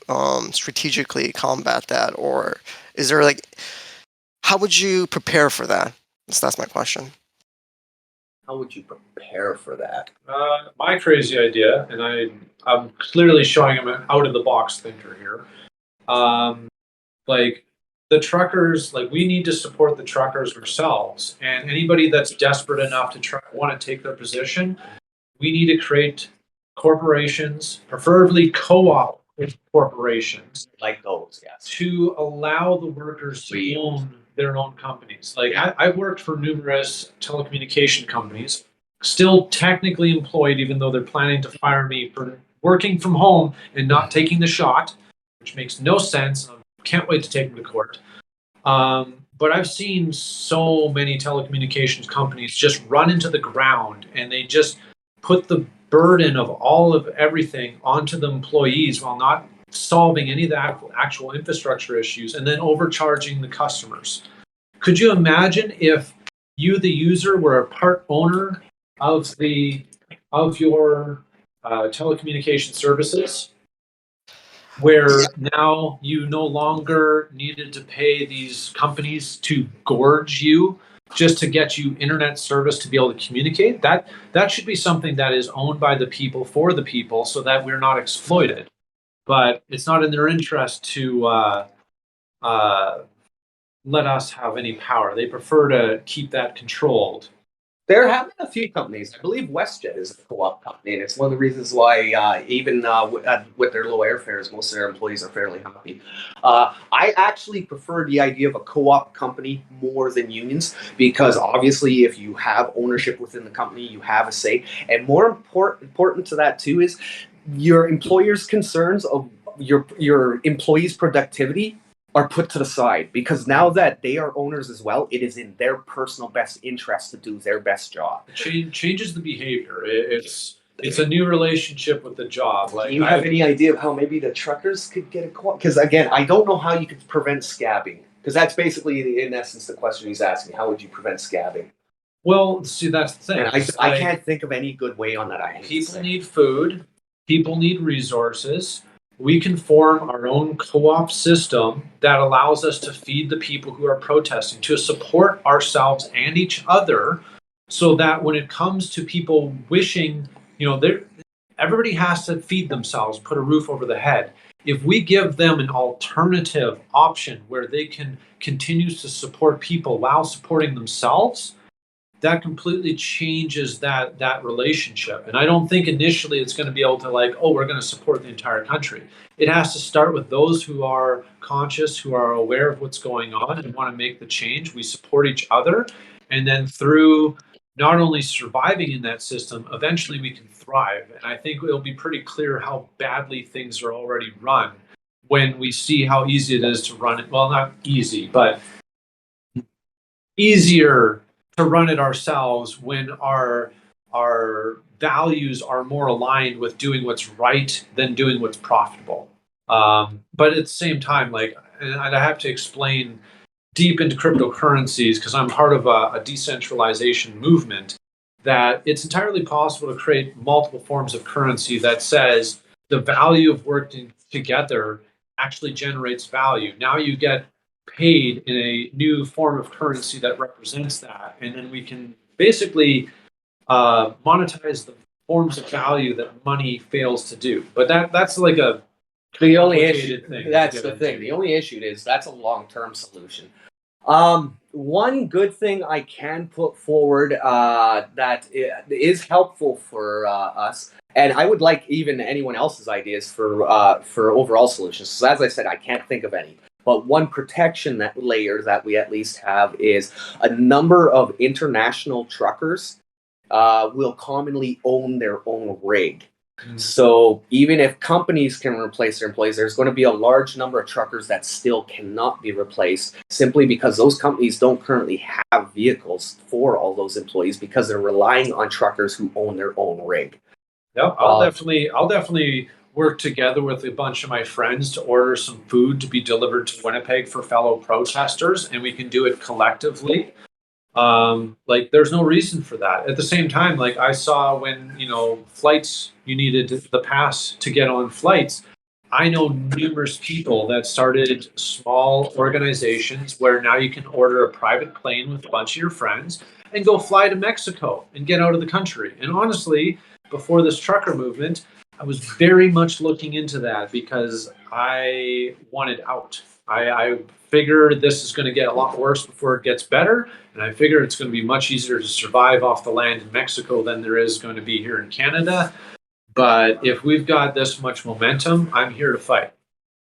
strategically combat that, or is there like how would you prepare for that? So that's my question. how would you prepare for that? My crazy idea, and I'm clearly showing I'm an out of the box thinker here. Like the truckers, like we need to support the truckers ourselves, and anybody that's desperate enough to want to take their position, we need to create corporations, preferably co-op corporations, Like those, yes. to allow the workers to own their own companies. Like I've worked for numerous telecommunication companies, still technically employed, even though they're planning to fire me for working from home and not taking the shot, which makes no sense. I can't wait to take them to court. But I've seen so many telecommunications companies just run into the ground, and they just put the burden of all of everything onto the employees while not solving any of the actual infrastructure issues, and then overcharging the customers. Could you imagine if you, the user, were a part owner of your telecommunication services, where now you no longer needed to pay these companies to gorge you just to get you internet service to be able to communicate? That should be something that is owned by the people for the people, so that we're not exploited. But it's not in their interest to let us have any power. They prefer to keep that controlled. There have been a few companies. I believe WestJet is a co-op company, and it's one of the reasons why even with their low airfares, most of their employees are fairly happy. I actually prefer the idea of a co-op company more than unions because obviously, if you have ownership within the company, you have a say, and more important to that too is your employer's concerns of your employees' productivity are put to the side because now that they are owners as well, it is in their personal best interest to do their best job. It changes the behavior. It's a new relationship with the job. Like, do you have any idea of how maybe the truckers could get a call? Because again, I don't know how you could prevent scabbing. Because that's basically, in essence, the question he's asking. How would you prevent scabbing? Well, see, that's the thing. And I can't think of any good way on that. People need food. People need resources. We can form our own co-op system that allows us to feed the people who are protesting, to support ourselves and each other, so that when it comes to people wishing, everybody has to feed themselves, put a roof over the head. If we give them an alternative option where they can continue to support people while supporting themselves, that completely changes that relationship. And I don't think initially it's going to be able to we're going to support the entire country. It has to start with those who are conscious, who are aware of what's going on and want to make the change. We support each other, and then through not only surviving in that system, eventually we can thrive. And I think it'll be pretty clear how badly things are already run when we see how easy it is to run it. Well, not easy, but easier to run it ourselves when our values are more aligned with doing what's right than doing what's profitable. But at the same time, and I have to explain deep into cryptocurrencies because I'm part of a decentralization movement, that it's entirely possible to create multiple forms of currency that says the value of working together actually generates value. Now you get paid in a new form of currency that represents that, and then we can basically monetize the forms of value that money fails to do. But that's like a the only issue. thing. That's the thing. The only issue is that's a long-term solution. One good thing I can put forward that is helpful for us, and I would like even anyone else's ideas for overall solutions. So as I said, I can't think of any. But one protection that layer that we at least have is a number of international truckers will commonly own their own rig. So even if companies can replace their employees, there's going to be a large number of truckers that still cannot be replaced simply because those companies don't currently have vehicles for all those employees because they're relying on truckers who own their own rig. Yep, I'll definitely work together with a bunch of my friends to order some food to be delivered to Winnipeg for fellow protesters, and we can do it collectively. Like there's no reason for that. At the same time, like I saw when, flights, you needed the pass to get on flights. I know numerous people that started small organizations where now you can order a private plane with a bunch of your friends and go fly to Mexico and get out of the country. And honestly, before this trucker movement, I was very much looking into that because I wanted out. I figure this is going to get a lot worse before it gets better. And I figure it's going to be much easier to survive off the land in Mexico than there is going to be here in Canada. But if we've got this much momentum, I'm here to fight.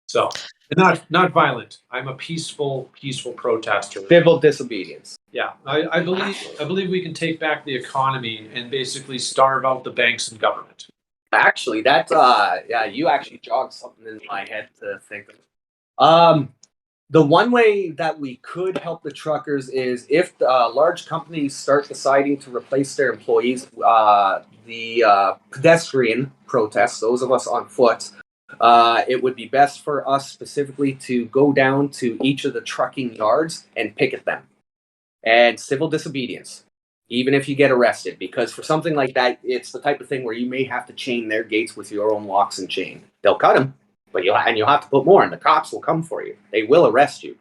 So, and not violent. I'm a peaceful protester. Civil disobedience. Yeah, I believe we can take back the economy and basically starve out the banks and government. Actually, that you actually jogged something in my head to think of. The one way that we could help the truckers is if large companies start deciding to replace their employees, the pedestrian protests, those of us on foot, it would be best for us specifically to go down to each of the trucking yards and picket them. And civil disobedience, even if you get arrested, because for something like that, it's the type of thing where you may have to chain their gates with your own locks and chain. They'll cut them. But you'll have to put more, and the cops will come for you. They will arrest you.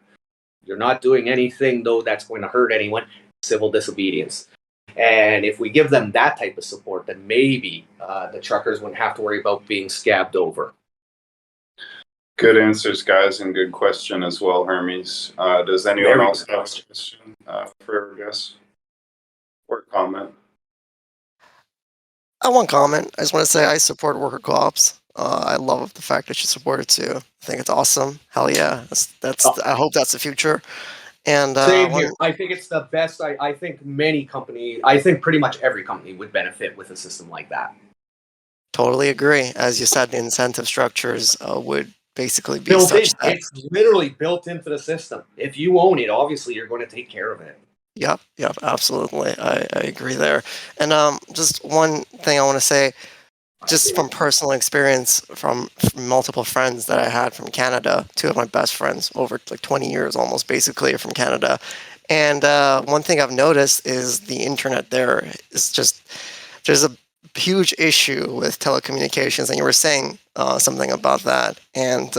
You're not doing anything, though, that's going to hurt anyone. Civil disobedience. And if we give them that type of support, then maybe the truckers wouldn't have to worry about being scabbed over. Good answers, guys, and good question as well, Hermes. Does anyone else have a question for our guests or comment? I want comment. I just want to say I support worker co-ops. I love the fact that you support it too. I think it's awesome. Hell yeah. I hope that's the future. And Same here. I think it's the best. I think pretty much every company would benefit with a system like that. Totally agree. As you said, the incentive structures would basically be built in. such that It's literally built into the system. If you own it, obviously you're going to take care of it. Yep, absolutely. I agree there. And just one thing I want to say, just from personal experience from multiple friends that I had from Canada, two of my best friends over like 20 years almost basically are from Canada. And one thing I've noticed is the internet there is just, there's a huge issue with telecommunications, and you were saying something about that. And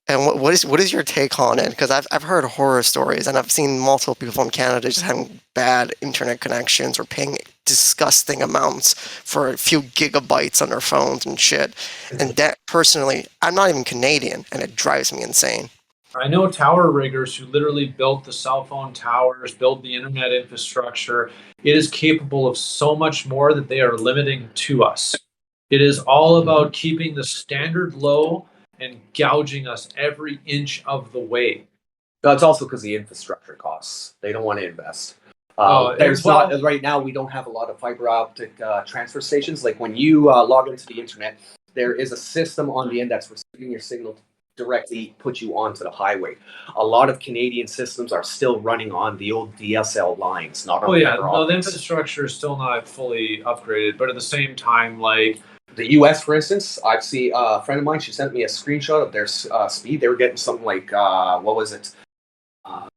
what is your take on it? Because I've heard horror stories, and I've seen multiple people from Canada just having bad internet connections or paying disgusting amounts for a few gigabytes on their phones and shit. And that personally, I'm not even Canadian, and it drives me insane. I know tower riggers who literally built the cell phone towers, built the internet infrastructure. It is capable of so much more that they are limiting to us. It is all about keeping the standard low and gouging us every inch of the way. That's also because the infrastructure costs. They don't want to invest. Right now, we don't have a lot of fiber optic transfer stations. Like when you log into the internet, there is a system on the end that's receiving your signal to directly put you onto the highway. A lot of Canadian systems are still running on the old DSL lines, not on fiber optics. The infrastructure is still not fully upgraded, but at the same time, like the U.S., for instance, I've seen a friend of mine. She sent me a screenshot of their speed. They were getting something like what was it? I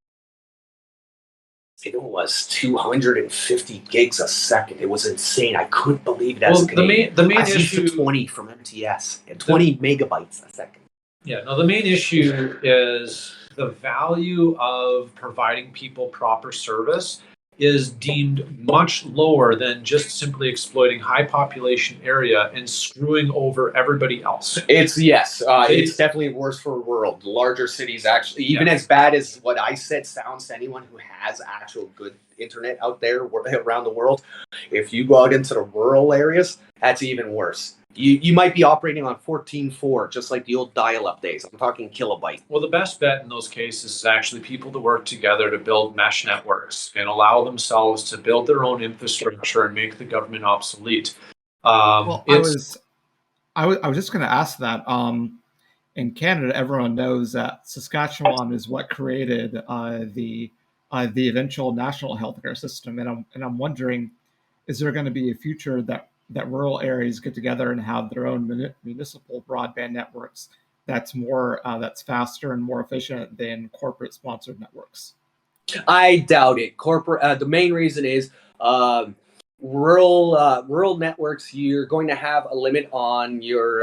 think it was 250 gigs a second. It was insane. I couldn't believe it as a Canadian. The main I issue 20 from MTS and 20 megabytes a second. Yeah, no, the main issue is the value of providing people proper service is deemed much lower than just simply exploiting high population area and screwing over everybody else. It's definitely worse for rural. The larger cities actually, even as bad as what I said sounds to anyone who has actual good internet out there around the world, if you go out into the rural areas, that's even worse. You might be operating on 14.4, just like the old dial-up days. I'm talking kilobyte. Well, the best bet in those cases is actually people to work together to build mesh networks and allow themselves to build their own infrastructure and make the government obsolete. Well, I was just going to ask that. In Canada, everyone knows that Saskatchewan is what created the eventual national healthcare system, and I'm wondering, is there going to be a future that rural areas get together and have their own municipal broadband networks that's that's faster and more efficient than corporate sponsored networks? I doubt it. The main reason is rural networks. You're going to have a limit on your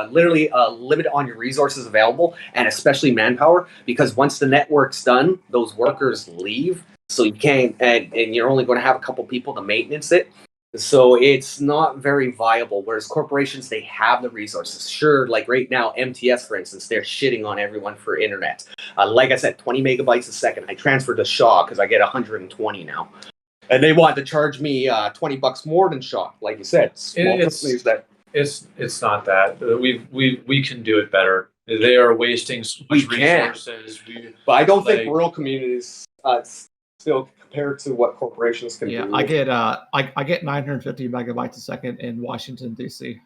literally a limit on your resources available, and especially manpower. Because once the network's done, those workers leave, so you can't, and you're only going to have a couple people to maintenance it. So it's not very viable. Whereas corporations, they have the resources. Sure, like right now, MTS, for instance, they're shitting on everyone for internet. Like I said, 20 megabytes a second. I transferred to Shaw because I get 120 now. And they want to charge me $20 more than Shaw. Like you said, small companies that... It's not that. We can do it better. They are wasting so much resources. But I don't think rural communities still compared to what corporations can do. Yeah, I get 950 megabytes a second in Washington D.C.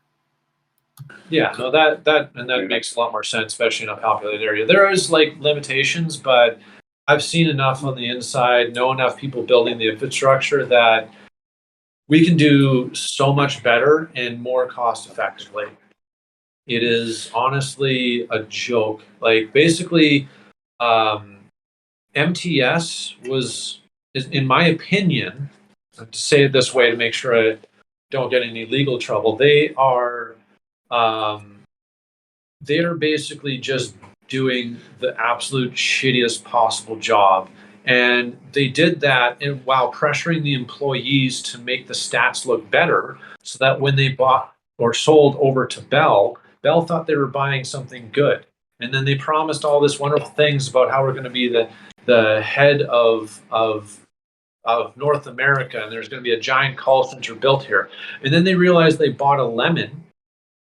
Yeah, no, that makes a lot more sense, especially in a populated area. There is like limitations, but I've seen enough on the inside, know enough people building the infrastructure that we can do so much better and more cost effectively. It is honestly a joke. Like basically, MTS is, in my opinion, to say it this way to make sure I don't get any legal trouble, they are basically just doing the absolute shittiest possible job. And they did that while pressuring the employees to make the stats look better so that when they bought or sold over to Bell thought they were buying something good. And then they promised all this wonderful things about how we're going to be the head of North America, and there's going to be a giant call center built here. And then they realized they bought a lemon,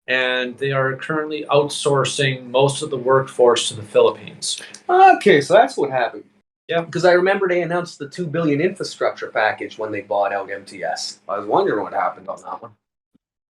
and they are currently outsourcing most of the workforce to the Philippines. Okay, so that's what happened. Yeah, because I remember they announced the $2 billion infrastructure package when they bought out MTS. I was wondering what happened on that one.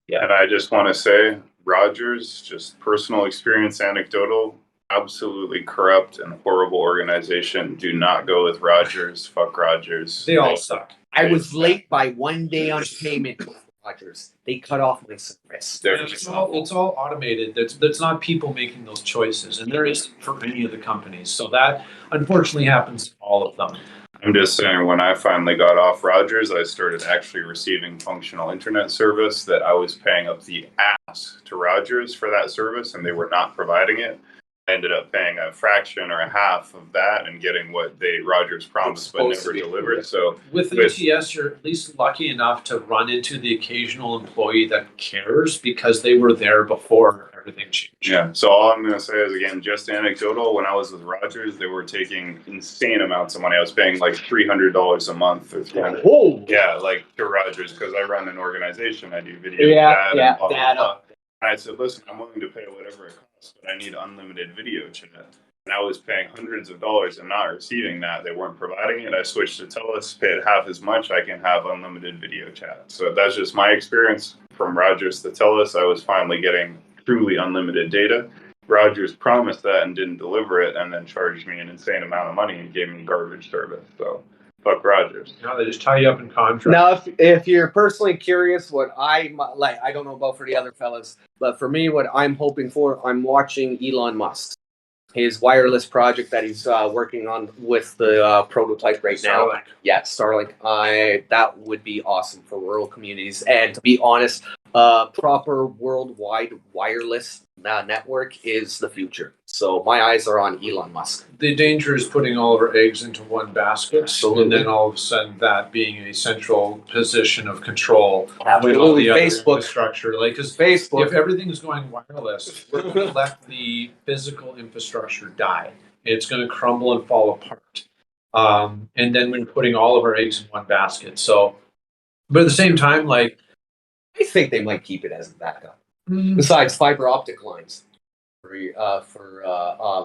Yeah, and I just want to say, Rogers, just personal experience, anecdotal, absolutely corrupt and horrible organization. Do not go with Rogers. Fuck Rogers. They all suck. I was late by 1 day on payment with Rogers. They cut off my service. It's all automated. That's not people making those choices, and there isn't for any of the companies. So that unfortunately happens to all of them. I'm just saying, when I finally got off Rogers, I started actually receiving functional internet service that I was paying up the ass to Rogers for that service, and they were not providing it. I ended up paying a fraction or a half of that and getting what Rogers promised but never delivered. So with ATS, you're at least lucky enough to run into the occasional employee that cares because they were there before everything changed. Yeah. So all I'm going to say is, again, just anecdotal. When I was with Rogers, they were taking insane amounts of money. I was paying like $300 a month or $300. Whoa. Yeah, like to Rogers, because I run an organization. I do video chat and blah, blah, blah. And I said, listen, I'm willing to pay whatever it costs, but I need unlimited video chat. And I was paying hundreds of dollars and not receiving that. They weren't providing it. I switched to TELUS, paid half as much. I can have unlimited video chat. So that's just my experience from Rogers to TELUS. I was finally getting truly unlimited data. Rogers promised that and didn't deliver it, and then charged me an insane amount of money and gave me garbage service. So fuck Rogers. No, they just tie you up in contract. Now, if you're personally curious, what I like, I don't know about for the other fellas, but for me, what I'm hoping for, I'm watching Elon Musk, his wireless project that he's working on with the prototype right now. Starlink. Yeah, Starlink. That would be awesome for rural communities. And to be honest, proper worldwide wireless network is the future. So my eyes are on Elon Musk. The danger is putting all of our eggs into one basket, Absolutely. And then all of a sudden that being a central position of control Absolutely. with all the other Facebook. infrastructure. Like, because Facebook. if everything is going wireless, we're going to let the physical infrastructure die. It's going to crumble and fall apart. And then we're putting all of our eggs in one basket. So, but at the same time, like, I think they might keep it as a backup. Besides fiber optic lines for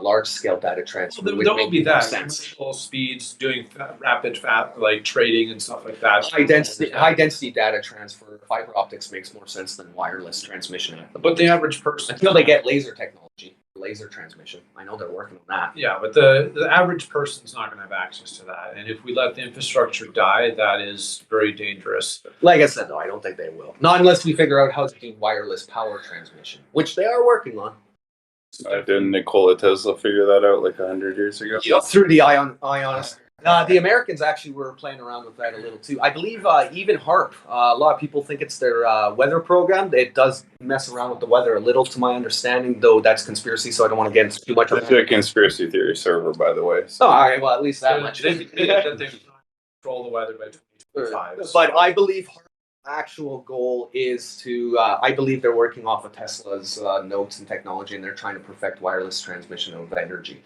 large scale data transfer. Well, would there will make be more that sense. commercial speeds, doing rapid like trading and stuff like that. High density data transfer, fiber optics makes more sense than wireless transmission. But the average person, until they get laser technology, laser transmission. I know they're working on that. yeah, but the average person's not going to have access to that. And if we let the infrastructure die, that is very dangerous. Like I said, though, I don't think they will. Not unless we figure out how to do wireless power transmission, which they are working on. Didn't Nikola Tesla figure that out like 100 years ago? Through the ionosphere. The Americans actually were playing around with that a little too. I believe even HARP, a lot of people think it's their weather program. It does mess around with the weather a little, to my understanding, though that's conspiracy, so I don't want to get into too much of That's a conspiracy theory server, by the way. Oh, all right, well, at least that much. They control the weather by 2025. But I believe HARP's actual goal is to, I believe they're working off of Tesla's notes and technology, and they're trying to perfect wireless transmission of energy.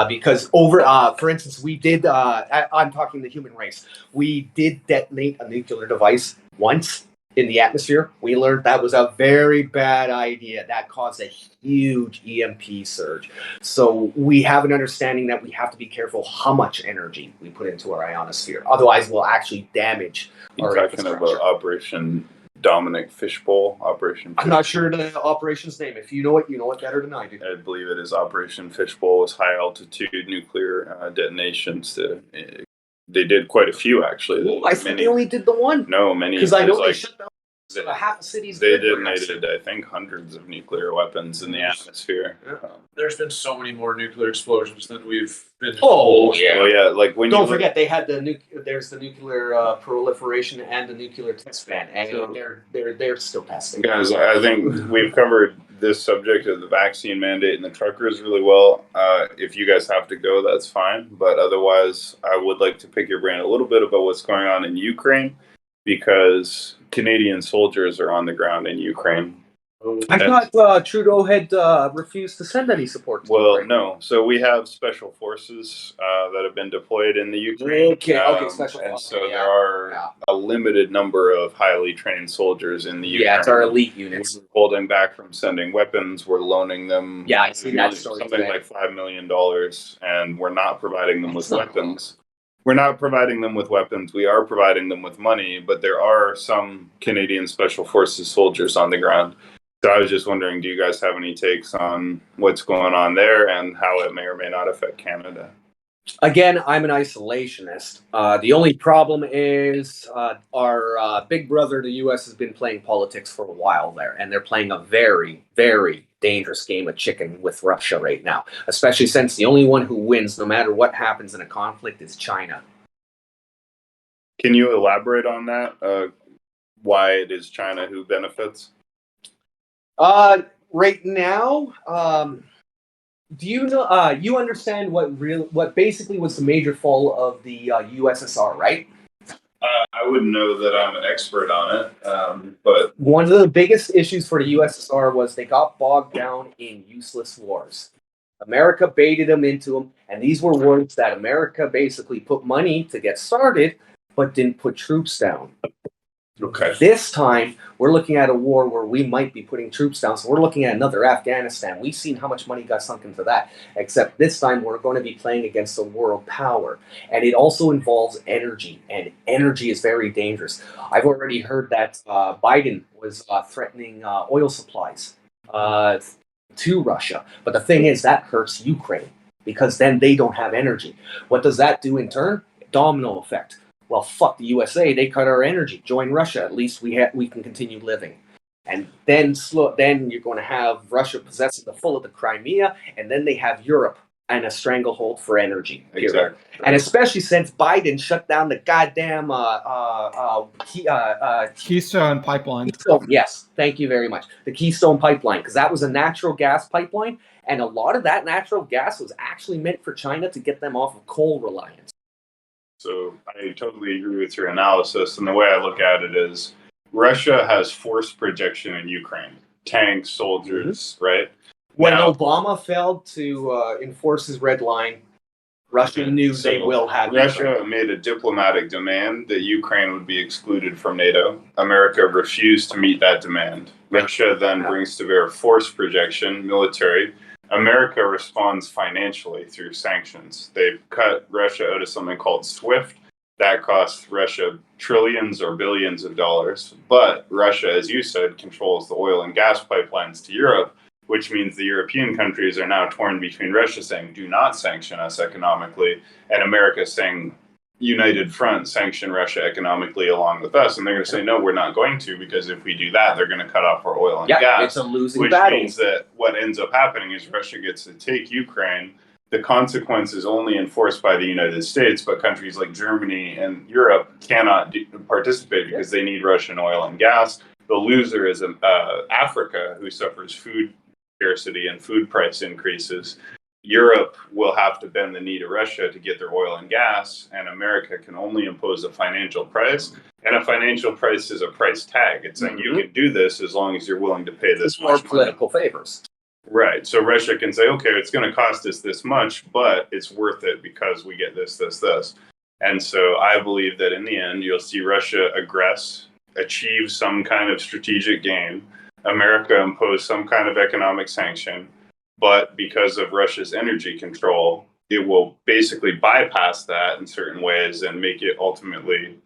Because for instance, we did, I'm talking the human race, we did detonate a nuclear device once in the atmosphere. We learned that was a very bad idea. That caused a huge EMP surge. So we have an understanding that we have to be careful how much energy we put into our ionosphere. Otherwise, we'll actually damage our You're talking about Operation Dominic Fishbowl, I'm not sure the operation's name. If you know it better than I do. I believe it is Operation Fishbowl. Was high altitude nuclear detonations. They did quite a few actually. Well, I think they only did the one. No, many. Because I know like, they shut down half the city's. They detonated, I think, hundreds of nuclear weapons in the atmosphere. Yeah. There's been so many more nuclear explosions than we've been. Oh yeah. Well, yeah. Like when don't forget they had there's the nuclear proliferation and the nuclear test ban, and So, they're still testing. Guys, I think we've covered this subject of the vaccine mandate and the truckers really well. If you guys have to go, that's fine. But otherwise, I would like to pick your brain a little bit about what's going on in Ukraine, because Canadian soldiers are on the ground in Ukraine. I thought Trudeau had refused to send any support to Well, Ukraine. no. So we have special forces that have been deployed in the Ukraine. Okay, special and forces. so there are a limited number of highly trained soldiers in the Ukraine. Yeah, it's our elite units. We're holding back from sending weapons. We're loaning them. Yeah, I see that story something today. like $5 million, and we're not providing them with weapons. We're not providing them with weapons. We are providing them with money, but there are some Canadian Special Forces soldiers on the ground. So I was just wondering, do you guys have any takes on what's going on there and how it may or may not affect Canada? Again, I'm an isolationist. The only problem is our big brother, the U.S., has been playing politics for a while there, and they're playing a very, very dangerous game of chicken with Russia right now, especially since the only one who wins, no matter what happens in a conflict, is China. Can you elaborate on that? Why it is China who benefits? Right now, do you know? You understand what basically was the major fall of the USSR, right? I wouldn't know that I'm an expert on it, but one of the biggest issues for the USSR was they got bogged down in useless wars. America baited them into them, and these were wars that America basically put money to get started, but didn't put troops down. Okay. This time, we're looking at a war where we might be putting troops down. So we're looking at another Afghanistan. We've seen how much money got sunk into that. Except this time, we're going to be playing against a world power. And it also involves energy. And energy is very dangerous. I've already heard that Biden was threatening oil supplies to Russia. But the thing is, that hurts Ukraine. Because then they don't have energy. What does that do in turn? Domino effect. Well, fuck the USA. They cut our energy. Join Russia. At least we can continue living. And then you're going to have Russia possessing the full of the Crimea, and then they have Europe and a stranglehold for energy. Exactly. And especially since Biden shut down the goddamn Keystone Pipeline. Yes, thank you very much. The Keystone Pipeline, because that was a natural gas pipeline, and a lot of that natural gas was actually meant for China to get them off of coal reliance. So I totally agree with your analysis. And the way I look at it is Russia has force projection in Ukraine. Tanks, soldiers, right? When Now, Obama failed to enforce his red line, Russia knew So they will have Ukraine. Russia made a diplomatic demand that Ukraine would be excluded from NATO. America refused to meet that demand. Russia then brings to bear force projection, military. America responds financially through sanctions. They've cut Russia out of something called SWIFT. That costs Russia trillions or billions of dollars. But Russia, as you said, controls the oil and gas pipelines to Europe, which means the European countries are now torn between Russia saying, do not sanction us economically, and America saying, united front, sanction Russia economically along with us. And they're going to say, no, we're not going to, because if we do that, they're going to cut off our oil and gas. It's a losing which battle. means that what ends up happening is Russia gets to take Ukraine. The consequence is only enforced by the United States, but countries like Germany and Europe cannot participate because they need Russian oil and gas. The loser is Africa, who suffers food scarcity and food price increases. Europe will have to bend the knee to Russia to get their oil and gas, and America can only impose a financial price. And a financial price is a price tag. It's saying you can do this as long as you're willing to pay this More much political favors. Right. So Russia can say, okay, it's going to cost us this much, but it's worth it because we get this, this, this. And so I believe that in the end, you'll see Russia aggress, achieve some kind of strategic gain, America impose some kind of economic sanction, but because of Russia's energy control, it will basically bypass that in certain ways and make it ultimately,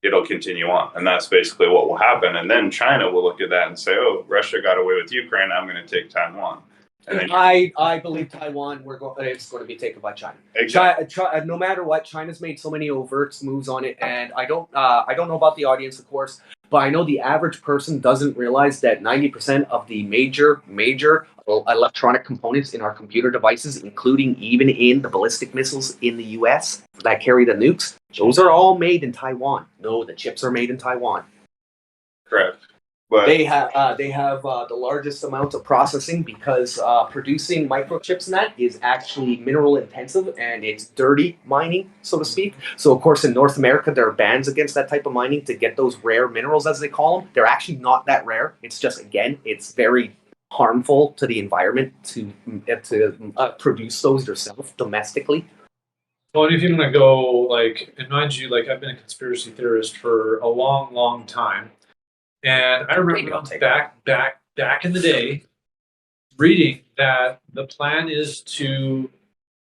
it'll continue on. And that's basically what will happen. And then China will look at that and say, oh, Russia got away with Ukraine, I'm going to take Taiwan. And then I believe Taiwan it's going to be taken by China. Exactly. No matter what, China's made so many overt moves on it, and I don't know about the audience, of course, but I know the average person doesn't realize that 90% of the major electronic components in our computer devices, including even in the ballistic missiles in the U.S. that carry the nukes, those are all made in Taiwan. No, the chips are made in Taiwan. Correct. But They have the largest amount of processing because producing microchips in that is actually mineral intensive and it's dirty mining, so to speak. So of course in North America there are bans against that type of mining to get those rare minerals, as they call them. They're actually not that rare. It's just, again, it's very harmful to the environment to produce those yourself domestically. Well, and if you're gonna go like, and mind you, like I've been a conspiracy theorist for a long, long time. And I remember back in the day reading that the plan is to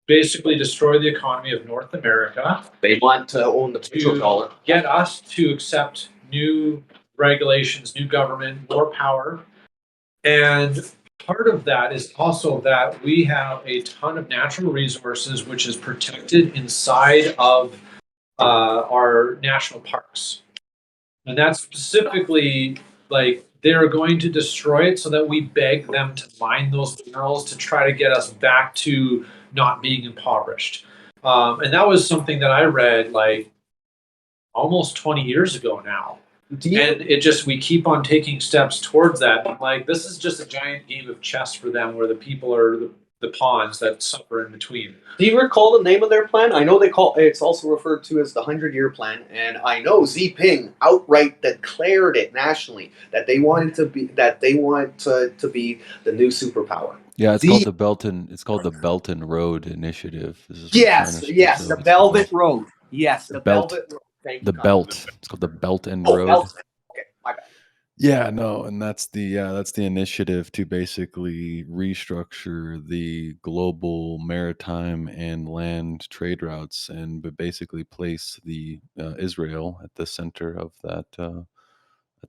basically destroy the economy of North America. They want to own the petrodollar. Get us to accept new regulations, new government, more power. And part of that is also that we have a ton of natural resources which is protected inside of our national parks. And that's specifically like they're going to destroy it so that we beg them to mine those minerals to try to get us back to not being impoverished. And that was something that I read like almost 20 years ago now. And it just, we keep on taking steps towards that. I'm like, this is just a giant game of chess for them where the people are the pawns that suffer in between. Do you recall the name of their plan? I know it's also referred to as the 100-year plan, and I know Xi Jinping outright declared it nationally that they want to be the new superpower. Yeah, it's called the Belton. It's called the Belton Road Initiative. This is Yes, the Velvet Road. Yes, the Velvet Road. Thank you, the Belt. It's called the Belton Road. Belton. Okay, my bad. Yeah, no, and that's the initiative to basically restructure the global maritime and land trade routes, and basically place the Israel at the center of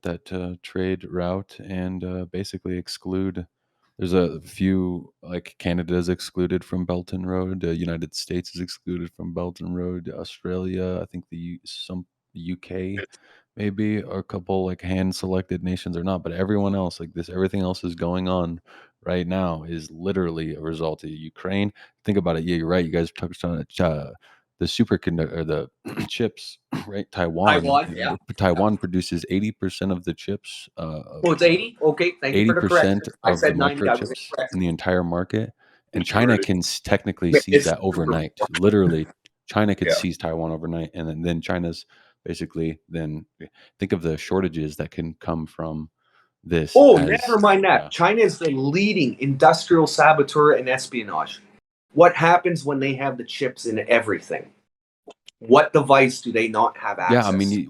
that trade route, and basically exclude. There's a few, like Canada's excluded from Belton Road, the United States is excluded from Belton Road, Australia, I think the UK maybe, or a couple like hand selected nations or not, but everyone else, like this, everything else is going on right now is literally a result of Ukraine. Think about it. Yeah, you're right. You guys touched on it. The superconductor or the chips, right? Taiwan produces 80% of the chips. It's 80. Okay, thank you for the correction. 80% I of the said 90. microchips in the entire market, and China can technically seize that overnight. Literally, China could seize Taiwan overnight, and then China's basically, then think of the shortages that can come from this. Never mind that. China is the leading industrial saboteur and espionage. What happens when they have the chips in everything? What device do they not have access? Yeah, I mean,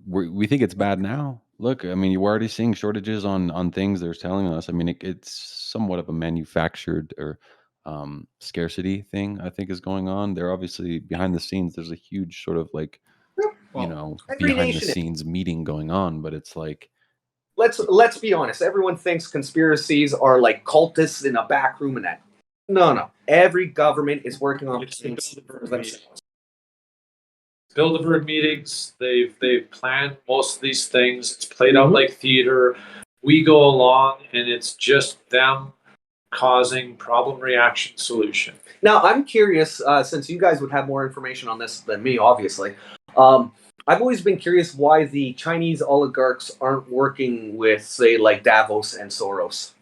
we think it's bad now. Look, I mean, you're already seeing shortages on things they're telling us. I mean, it's somewhat of a manufactured or scarcity thing, I think, is going on. They're obviously behind the scenes. There's a huge sort of like, every behind the nation- scenes meeting going on, but it's like, let's be honest. Everyone thinks conspiracies are like cultists in a back room and that. No. Every government is working on things for themselves. Bilderberg meetings, they've planned most of these things. It's played out like theater. We go along and it's just them causing problem, reaction, solution. Now, I'm curious, since you guys would have more information on this than me, obviously. I've always been curious why the Chinese oligarchs aren't working with, say, like Davos and Soros.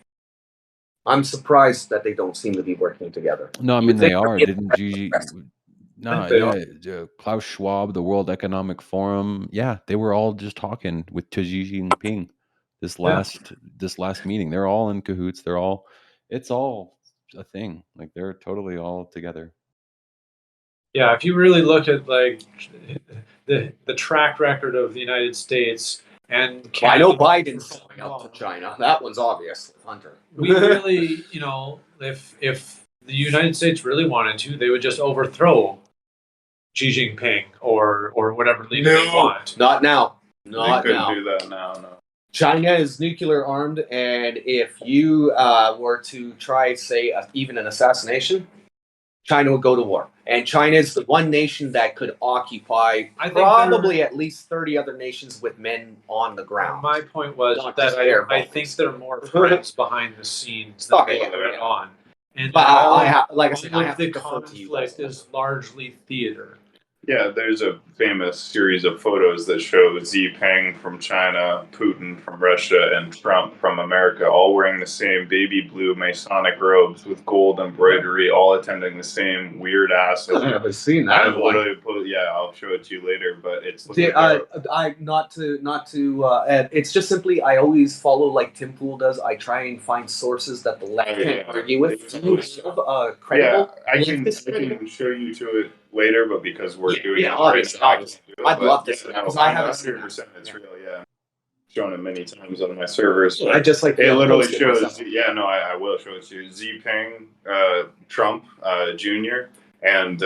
I'm surprised that they don't seem to be working together. no, I You mean, they think are. they're Didn't Gigi? No, They yeah, Klaus Schwab, the World Economic Forum. Yeah, they were all just talking with Xi Jinping this last meeting. They're all in cahoots. It's all a thing. Like they're totally all together. Yeah, if you really look at like the track record of the United States and Well, I know Canada, Biden's going up to China. That one's obvious, Hunter. we really, if the United States really wanted to, they would just overthrow Xi Jinping or whatever leader they want. Not now. They Not couldn't now. do that now. No. China is nuclear armed, and if you were to try, say, even an assassination, China would go to war. And China is the one nation that could occupy I think probably at least 30 other nations with men on the ground. My point was Not that just air I bubbles. think there are more friends behind the scenes than Oh, they yeah, let yeah. on. And But all, like I all said, I of have the to defer to you guys. conflict is largely theater. Yeah, there's a famous series of photos that show Xi Jinping from China, Putin from Russia, and Trump from America, all wearing the same baby blue Masonic robes with gold embroidery, all attending the same weird ass. I haven't seen that. I've literally put, yeah, I'll show it to you later, but it's. It's just simply I always follow like Tim Pool does. I try and find sources that the left can't argue with. Do you have credible? Yeah, I can show you to it later, but because we're doing it obviously, right now, I'd love to see it, no, 'cause I haven't 100%. It's real, yeah. Shown it many times on my servers. I just like It literally post it shows. myself. Yeah, no, I will show it to you. Xi Jinping, Trump Jr. and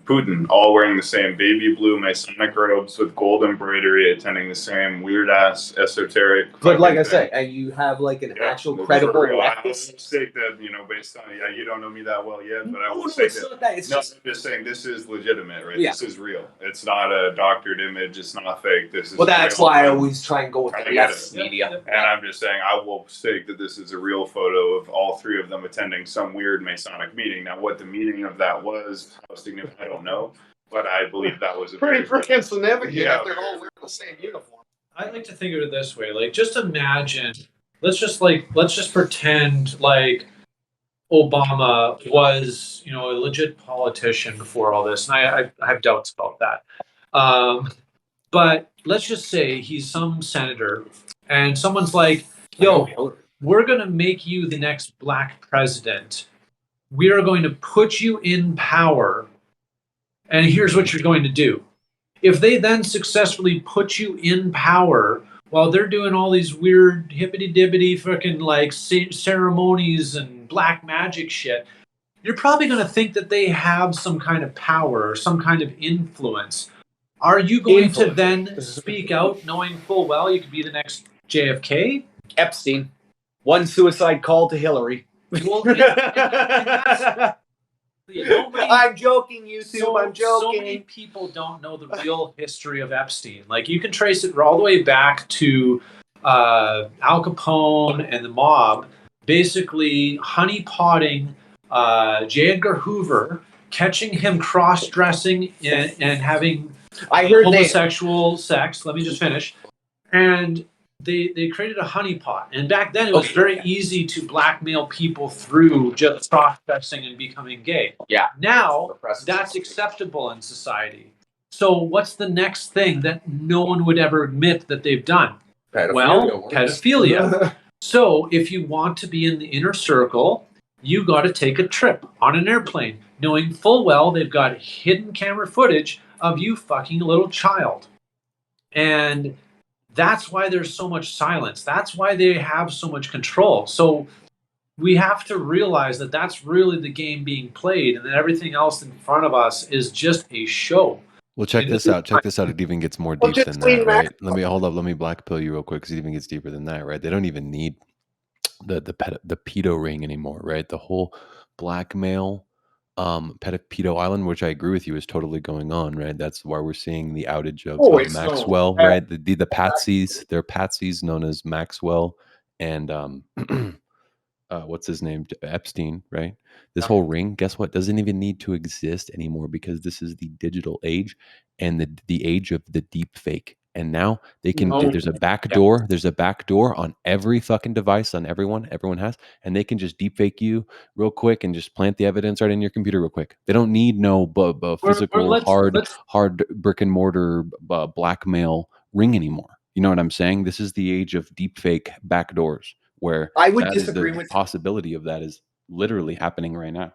Putin, all wearing the same baby blue Masonic robes with gold embroidery, attending the same weird ass esoteric. But like I thing. said, and you have like an actual This is credible real. I will leftist. stake that, based on you don't know me that well yet, but I No, will no, stake it's that. not that. It's No, just I'm just saying this is legitimate, right? Yeah. This is real. It's not a doctored image. It's not fake. This is. well, that's real. why I always try and go with I the get left it. media. And I'm just saying, I will stake that this is a real photo of all three of them attending some weird Masonic meeting. Now, what the meaning of that was, how significant, I don't know, but I believe that was a Pretty very- freaking significant Yeah. if they're all wearing the same uniform. I like to think of it this way: like, just imagine. Let's just pretend like Obama was, a legit politician before all this, and I have doubts about that. But let's just say he's some senator, and someone's like, "Yo, we're gonna make you the next black president. We are going to put you in power, and here's what you're going to do." If they then successfully put you in power while they're doing all these weird hippity dippity fucking like ceremonies and black magic shit, you're probably going to think that they have some kind of power or some kind of influence. Are you going to then speak out knowing full well you could be the next JFK? Epstein. One suicide call to Hillary. Well, and that's- nobody- I'm joking, YouTube. I'm So many joking. people don't know the real history of Epstein. Like, you can trace it all the way back to Al Capone and the mob, basically honeypotting J. Edgar Hoover, catching him cross-dressing and having I heard they. homosexual sex. Let me just finish. And they created a honeypot. And back then, it was very easy to blackmail people through just cross-dressing and becoming gay. Yeah. Now, that's acceptable in society. So what's the next thing that no one would ever admit that they've done? Well, pedophilia. So if you want to be in the inner circle, you got to take a trip on an airplane, knowing full well they've got hidden camera footage of you fucking a little child. And that's why there's so much silence. That's why they have so much control. So we have to realize that that's really the game being played, and that everything else in front of us is just a show. Well, check this out. Check this out. It even gets more deep than that, right? Let me hold up. Let me black pill you real quick because it even gets deeper than that, right? They don't even need the pedo ring anymore, right? The whole blackmail pedo island, which I agree with you, is totally going on, right? That's why we're seeing the outage of Maxwell, right? The patsies, they're patsies known as Maxwell and what's his name, Epstein, right? This whole ring, guess what, doesn't even need to exist anymore because this is the digital age and the age of the deep fake. And now they can there's a back door, there's a back door on every fucking device on everyone has, and they can just deep fake you real quick and just plant the evidence right in your computer real quick. They don't need no physical hard brick and mortar blackmail ring anymore. You know what I'm saying? This is the age of deep fake back doors, where I would disagree the with possibility of that is literally happening right now.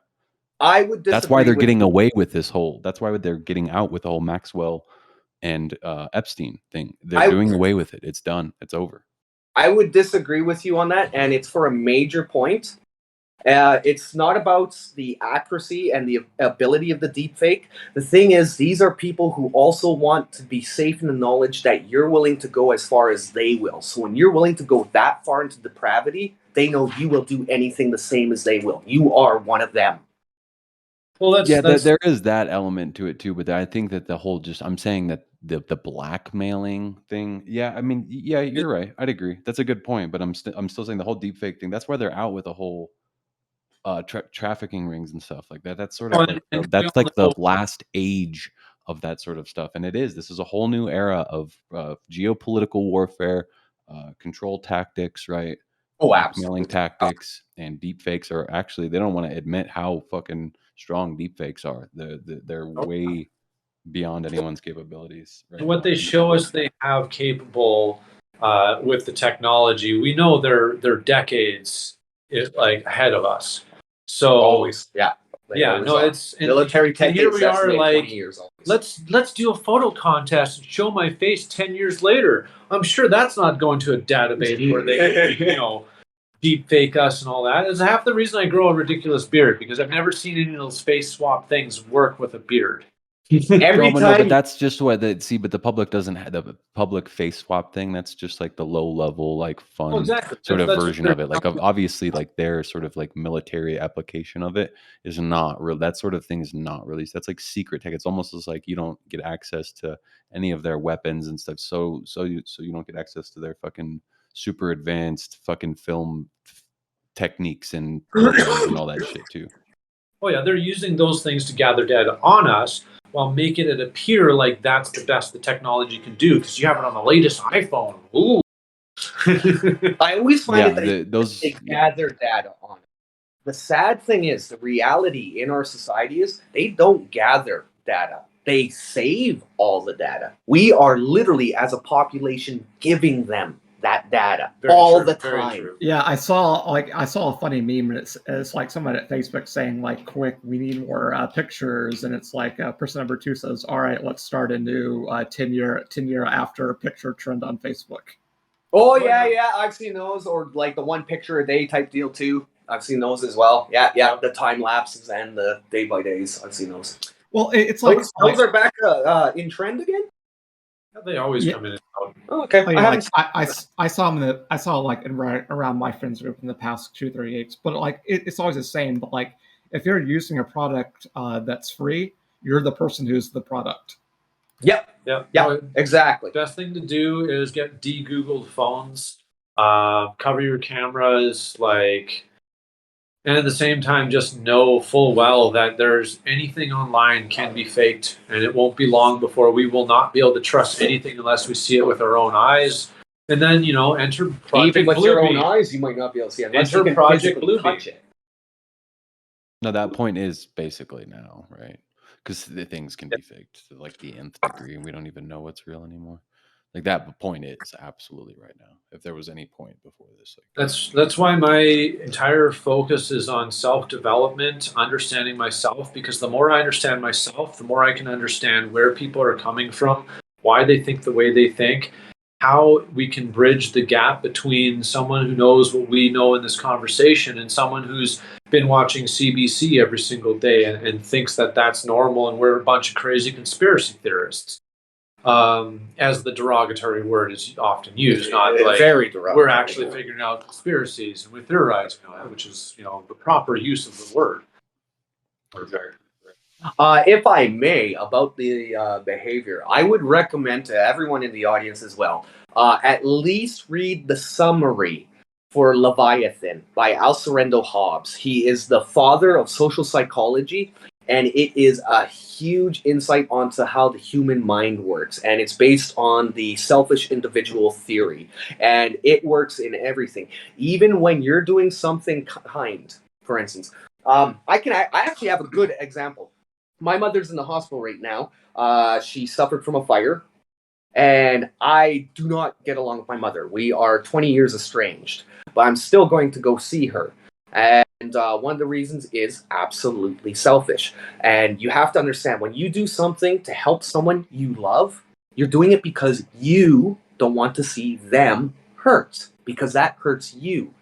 I would disagree. That's why they're getting away with this whole. That's why they're getting out with the whole Maxwell and Epstein thing. They're doing away with it. It's done. It's over. I would disagree with you on that, and it's for a major point. It's not about the accuracy and the ability of the deepfake. The thing is, these are people who also want to be safe in the knowledge that you're willing to go as far as they will. So when you're willing to go that far into depravity, they know you will do anything the same as they will. You are one of them. Well, there is that element to it too, but I think that the whole I'm saying that the blackmailing thing. Yeah, I mean, yeah, you're right. I'd agree. That's a good point, but I'm still saying the whole deepfake thing. That's why they're out with the whole trafficking rings and stuff like that. That's sort of that's like the last age of that sort of stuff, and this is a whole new era of geopolitical warfare, control tactics, right? Blackmailing tactics, and deepfakes are actually, they don't want to admit how fucking strong deepfakes are. They're way beyond anyone's capabilities. Right what they show us they have capable with the technology, we know they're decades ahead of us. So always, it's military tech. And here we are, like, 20 years let's do a photo contest and show my face 10 years later. I'm sure that's not going to a database where they deep fake us and all that. It's half the reason I grow a ridiculous beard, because I've never seen any of those face swap things work with a beard. Every time, but that's just what but the public doesn't have the public face swap thing. That's just like the low level, like fun sort of version of it. Like obviously, like their sort of like military application of it is not real. That sort of thing is not released. That's like secret tech. It's almost as like you don't get access to any of their weapons and stuff. So you don't get access to their fucking super advanced fucking film techniques and programs and all that shit too. Oh yeah, they're using those things to gather data on us while making it appear like that's the best the technology can do because you have it on the latest iPhone. Ooh. I always find that they gather data on it. The sad thing is, the reality in our society is they don't gather data. They save all the data. We are literally, as a population, giving them that data all the time. Yeah, I saw a funny meme, and it's like someone at Facebook saying like, "Quick, we need more pictures," and it's like person number 2 says, "All right, let's start a new 10-year after picture trend on Facebook." Oh yeah, I've seen those, or like the one picture a day type deal too. I've seen those as well. Yeah, the time lapses and the day by days. I've seen those. Well, it's like those are back in trend again. They always come in and out. Oh, okay. I saw them. I saw like around my friends group in the past 2-3 weeks. But like it's always the same. But like if you're using a product that's free, you're the person who's the product. Yep. Exactly. Best thing to do is get de-Googled phones. Cover your cameras, and at the same time, just know full well that there's anything online can be faked, and it won't be long before we will not be able to trust anything unless we see it with our own eyes. And then, enter Project Even with Bluebeam. your own eyes, you might not be able to see it. Enter Project Bluebeam. No, that point is basically now, right? Because the things can be faked to like the nth degree, and we don't even know what's real anymore. Like that point is absolutely right now. If there was any point before this, like That's why my entire focus is on self-development, understanding myself, because the more I understand myself, the more I can understand where people are coming from, why they think the way they think, how we can bridge the gap between someone who knows what we know in this conversation and someone who's been watching CBC every single day and thinks that that's normal and we're a bunch of crazy conspiracy theorists. As the derogatory word is often used, not like very derogatory. we're actually figuring out conspiracies and we're theorizing on it, which is, the proper use of the word. If I may, about the behavior, I would recommend to everyone in the audience as well, at least read the summary for Leviathan by Alcerendo Hobbes. He is the father of social psychology, and it is a huge insight onto how the human mind works. And it's based on the selfish individual theory. And it works in everything. Even when you're doing something kind, for instance. I actually have a good example. My mother's in the hospital right now. She suffered from a fire. And I do not get along with my mother. We are 20 years estranged. But I'm still going to go see her. And one of the reasons is absolutely selfish. And you have to understand, when you do something to help someone you love, you're doing it because you don't want to see them hurt, because that hurts you.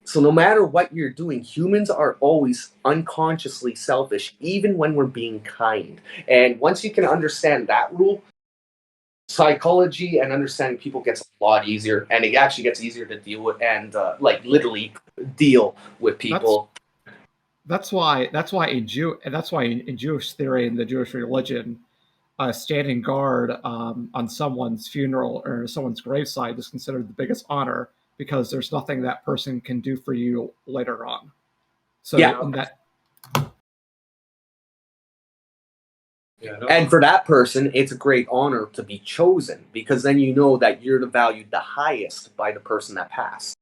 So no matter what you're doing, humans are always unconsciously selfish, even when we're being kind. And once you can understand that rule, psychology and understanding people gets a lot easier, and it actually gets easier to deal with and literally deal with people. That's why in Jewish theory and the Jewish religion, standing guard on someone's funeral or someone's graveside is considered the biggest honor, because there's nothing that person can do for you later on. So Yeah. And for that person, it's a great honor to be chosen, because then you know that you're valued the highest by the person that passed.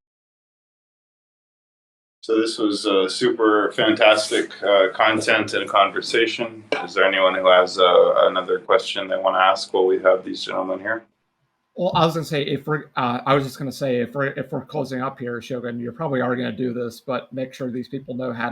So this was super fantastic content and conversation. Is there anyone who has another question they want to ask while we have these gentlemen here? Well, I was going to say, if we're closing up here, Shogun, you're probably already going to do this, but make sure these people know how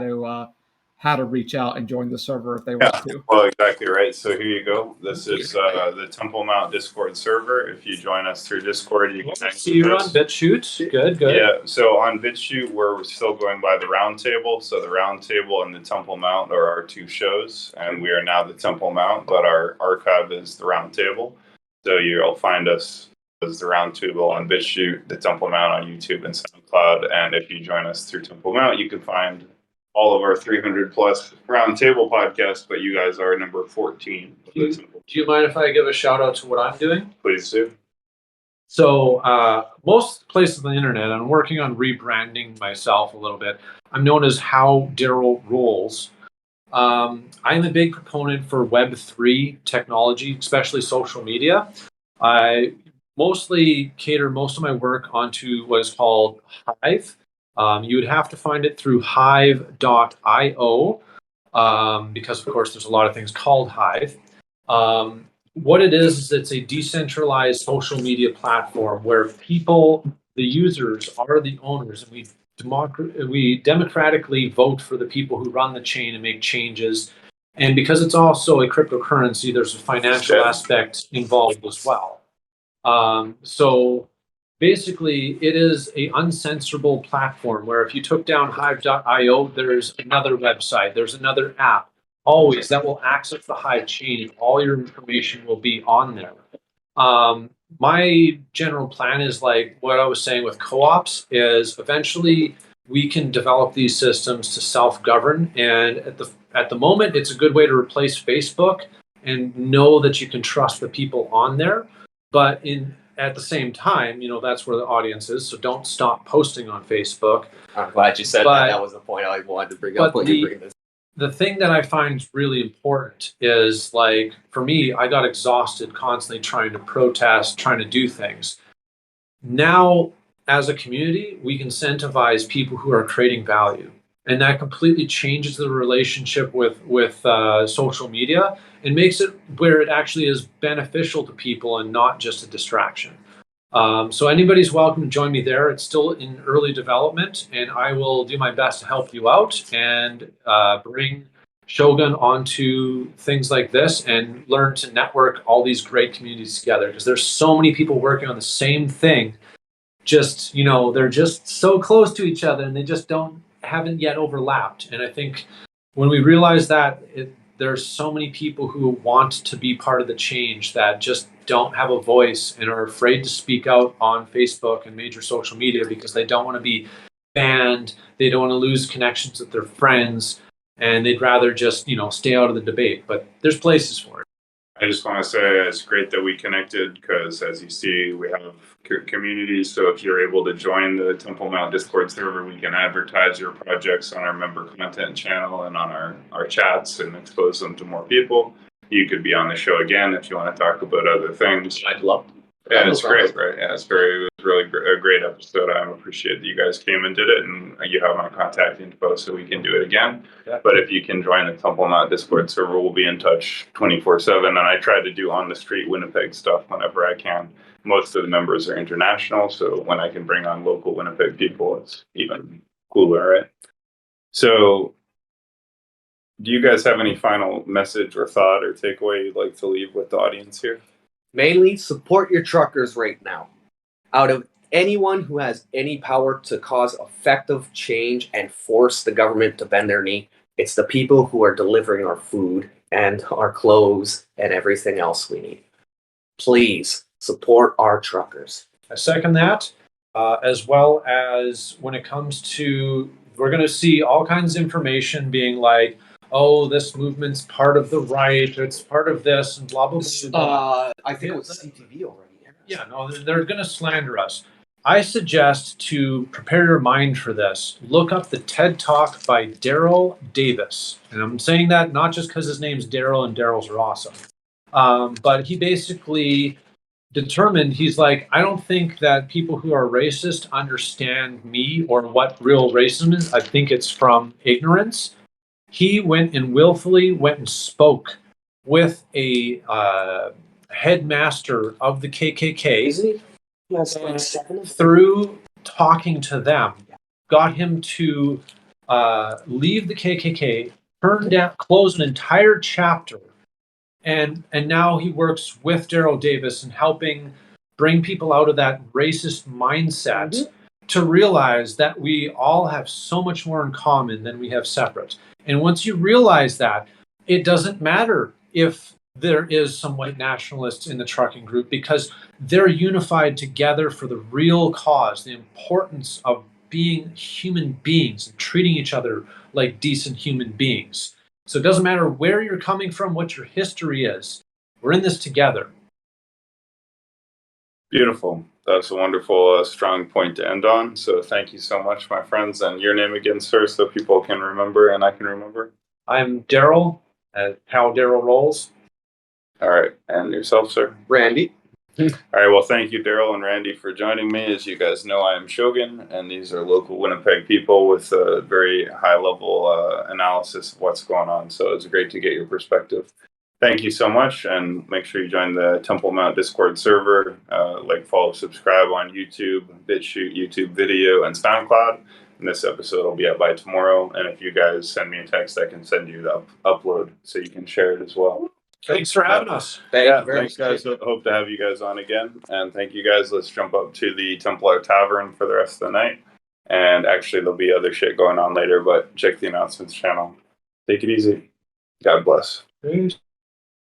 to reach out and join the server if they want to. Well, exactly right. So here you go. This is the Temple Mount Discord server. If you join us through Discord, you can see you're on BitChute. Good. Yeah. So on BitChute, we're still going by the Roundtable. So the Roundtable and the Temple Mount are our two shows, and we are now the Temple Mount, but our archive is the Roundtable. So you'll find us as the Roundtable on BitChute, the Temple Mount on YouTube and SoundCloud. And if you join us through Temple Mount, you can find all of our 300 plus Roundtable podcasts, but you guys are number 14. Do you mind if I give a shout out to what I'm doing? Please do. So most places on the internet, I'm working on rebranding myself a little bit. I'm known as How Daryl Rolls. I'm a big proponent for Web3 technology, especially social media. I mostly cater most of my work onto what is called Hive. You would have to find it through hive.io, because of course there's a lot of things called Hive. What it is it's a decentralized social media platform where people, the users, are the owners, and we democratically vote for the people who run the chain and make changes. And because it's also a cryptocurrency, there's a financial aspect involved as well. So basically, it is a uncensorable platform where if you took down hive.io, there's another website, there's another app, always that will access the Hive chain, and all your information will be on there. My general plan is like what I was saying with co-ops is eventually we can develop these systems to self-govern, and at the moment, it's a good way to replace Facebook and know that you can trust the people on there. But at the same time, that's where the audience is. So don't stop posting on Facebook. I'm glad you said that. That was the point I wanted to bring up when you bring this. The thing that I find really important is, like, for me, I got exhausted constantly trying to protest, trying to do things. Now, as a community, we can incentivize people who are creating value. and that completely changes the relationship with social media and makes it where it actually is beneficial to people and not just a distraction. So anybody's welcome to join me there. It's still in early development, and I will do my best to help you out and bring Shogun onto things like this and learn to network all these great communities together, because there's so many people working on the same thing. Just, they're just so close to each other and they just haven't yet overlapped. And I think when we realize that, there's so many people who want to be part of the change that just don't have a voice and are afraid to speak out on Facebook and major social media because they don't want to be banned, they don't want to lose connections with their friends, and they'd rather just, stay out of the debate. But there's places for it. I just want to say it's great that we connected, because as you see, we have communities. So if you're able to join the Temple Mount Discord server, we can advertise your projects on our member content channel and on our chats and expose them to more people. You could be on the show again if you want to talk about other things. I'd love to. Yeah, it's great, right? Yeah, it was really a great episode. I appreciate that you guys came and did it, and you have my contact info so we can do it again. Yeah. But if you can join the Temple Mount Discord server, we'll be in touch 24/7. And I try to do on the street Winnipeg stuff whenever I can. Most of the members are international, so when I can bring on local Winnipeg people, it's even cooler, right? So, do you guys have any final message or thought or takeaway you'd like to leave with the audience here? Mainly, support your truckers right now. Out of anyone who has any power to cause effective change and force the government to bend their knee, it's the people who are delivering our food and our clothes and everything else we need. Please support our truckers. I second that, as well as when it comes to, we're going to see all kinds of information being like, oh, this movement's part of the right, it's part of this, and blah, blah, blah. I think it was CTV already. Yeah, no, they're going to slander us. I suggest to prepare your mind for this, look up the TED Talk by Daryl Davis. And I'm saying that not just because his name's Daryl and Daryls are awesome. But he basically determined, he's like, I don't think that people who are racist understand me or what real racism is. I think it's from ignorance. He went and willfully went and spoke with a headmaster of the KKK. Isn't he? Yes, like 7 through talking to them, got him to leave the KKK, turn down, close an entire chapter, and now he works with Daryl Davis and helping bring people out of that racist mindset to realize that we all have so much more in common than we have separate. And once you realize that, it doesn't matter if there is some white nationalists in the trucking group, because they're unified together for the real cause, the importance of being human beings and treating each other like decent human beings. So it doesn't matter where you're coming from, what your history is. We're in this together. Beautiful. That's a wonderful, strong point to end on. So thank you so much, my friends. And your name again, sir, so people can remember and I can remember. I'm Daryl, how Daryl rolls. All right. And yourself, sir? Randy. All right. Well, thank you, Daryl and Randy, for joining me. As you guys know, I am Shogun, and these are local Winnipeg people with a very high-level analysis of what's going on. So it's great to get your perspective. Thank you so much, and make sure you join the Temple Mount Discord server. Like, follow, subscribe on YouTube, BitChute, YouTube Video, and SoundCloud. And this episode will be up by tomorrow. And if you guys send me a text, I can send you the upload so you can share it as well. Thanks for having us. Thanks, guys. Hope to have you guys on again. And thank you, guys. Let's jump up to the Templar Tavern for the rest of the night. And actually, there'll be other shit going on later, but check the announcements channel. Take it easy. God bless. Peace.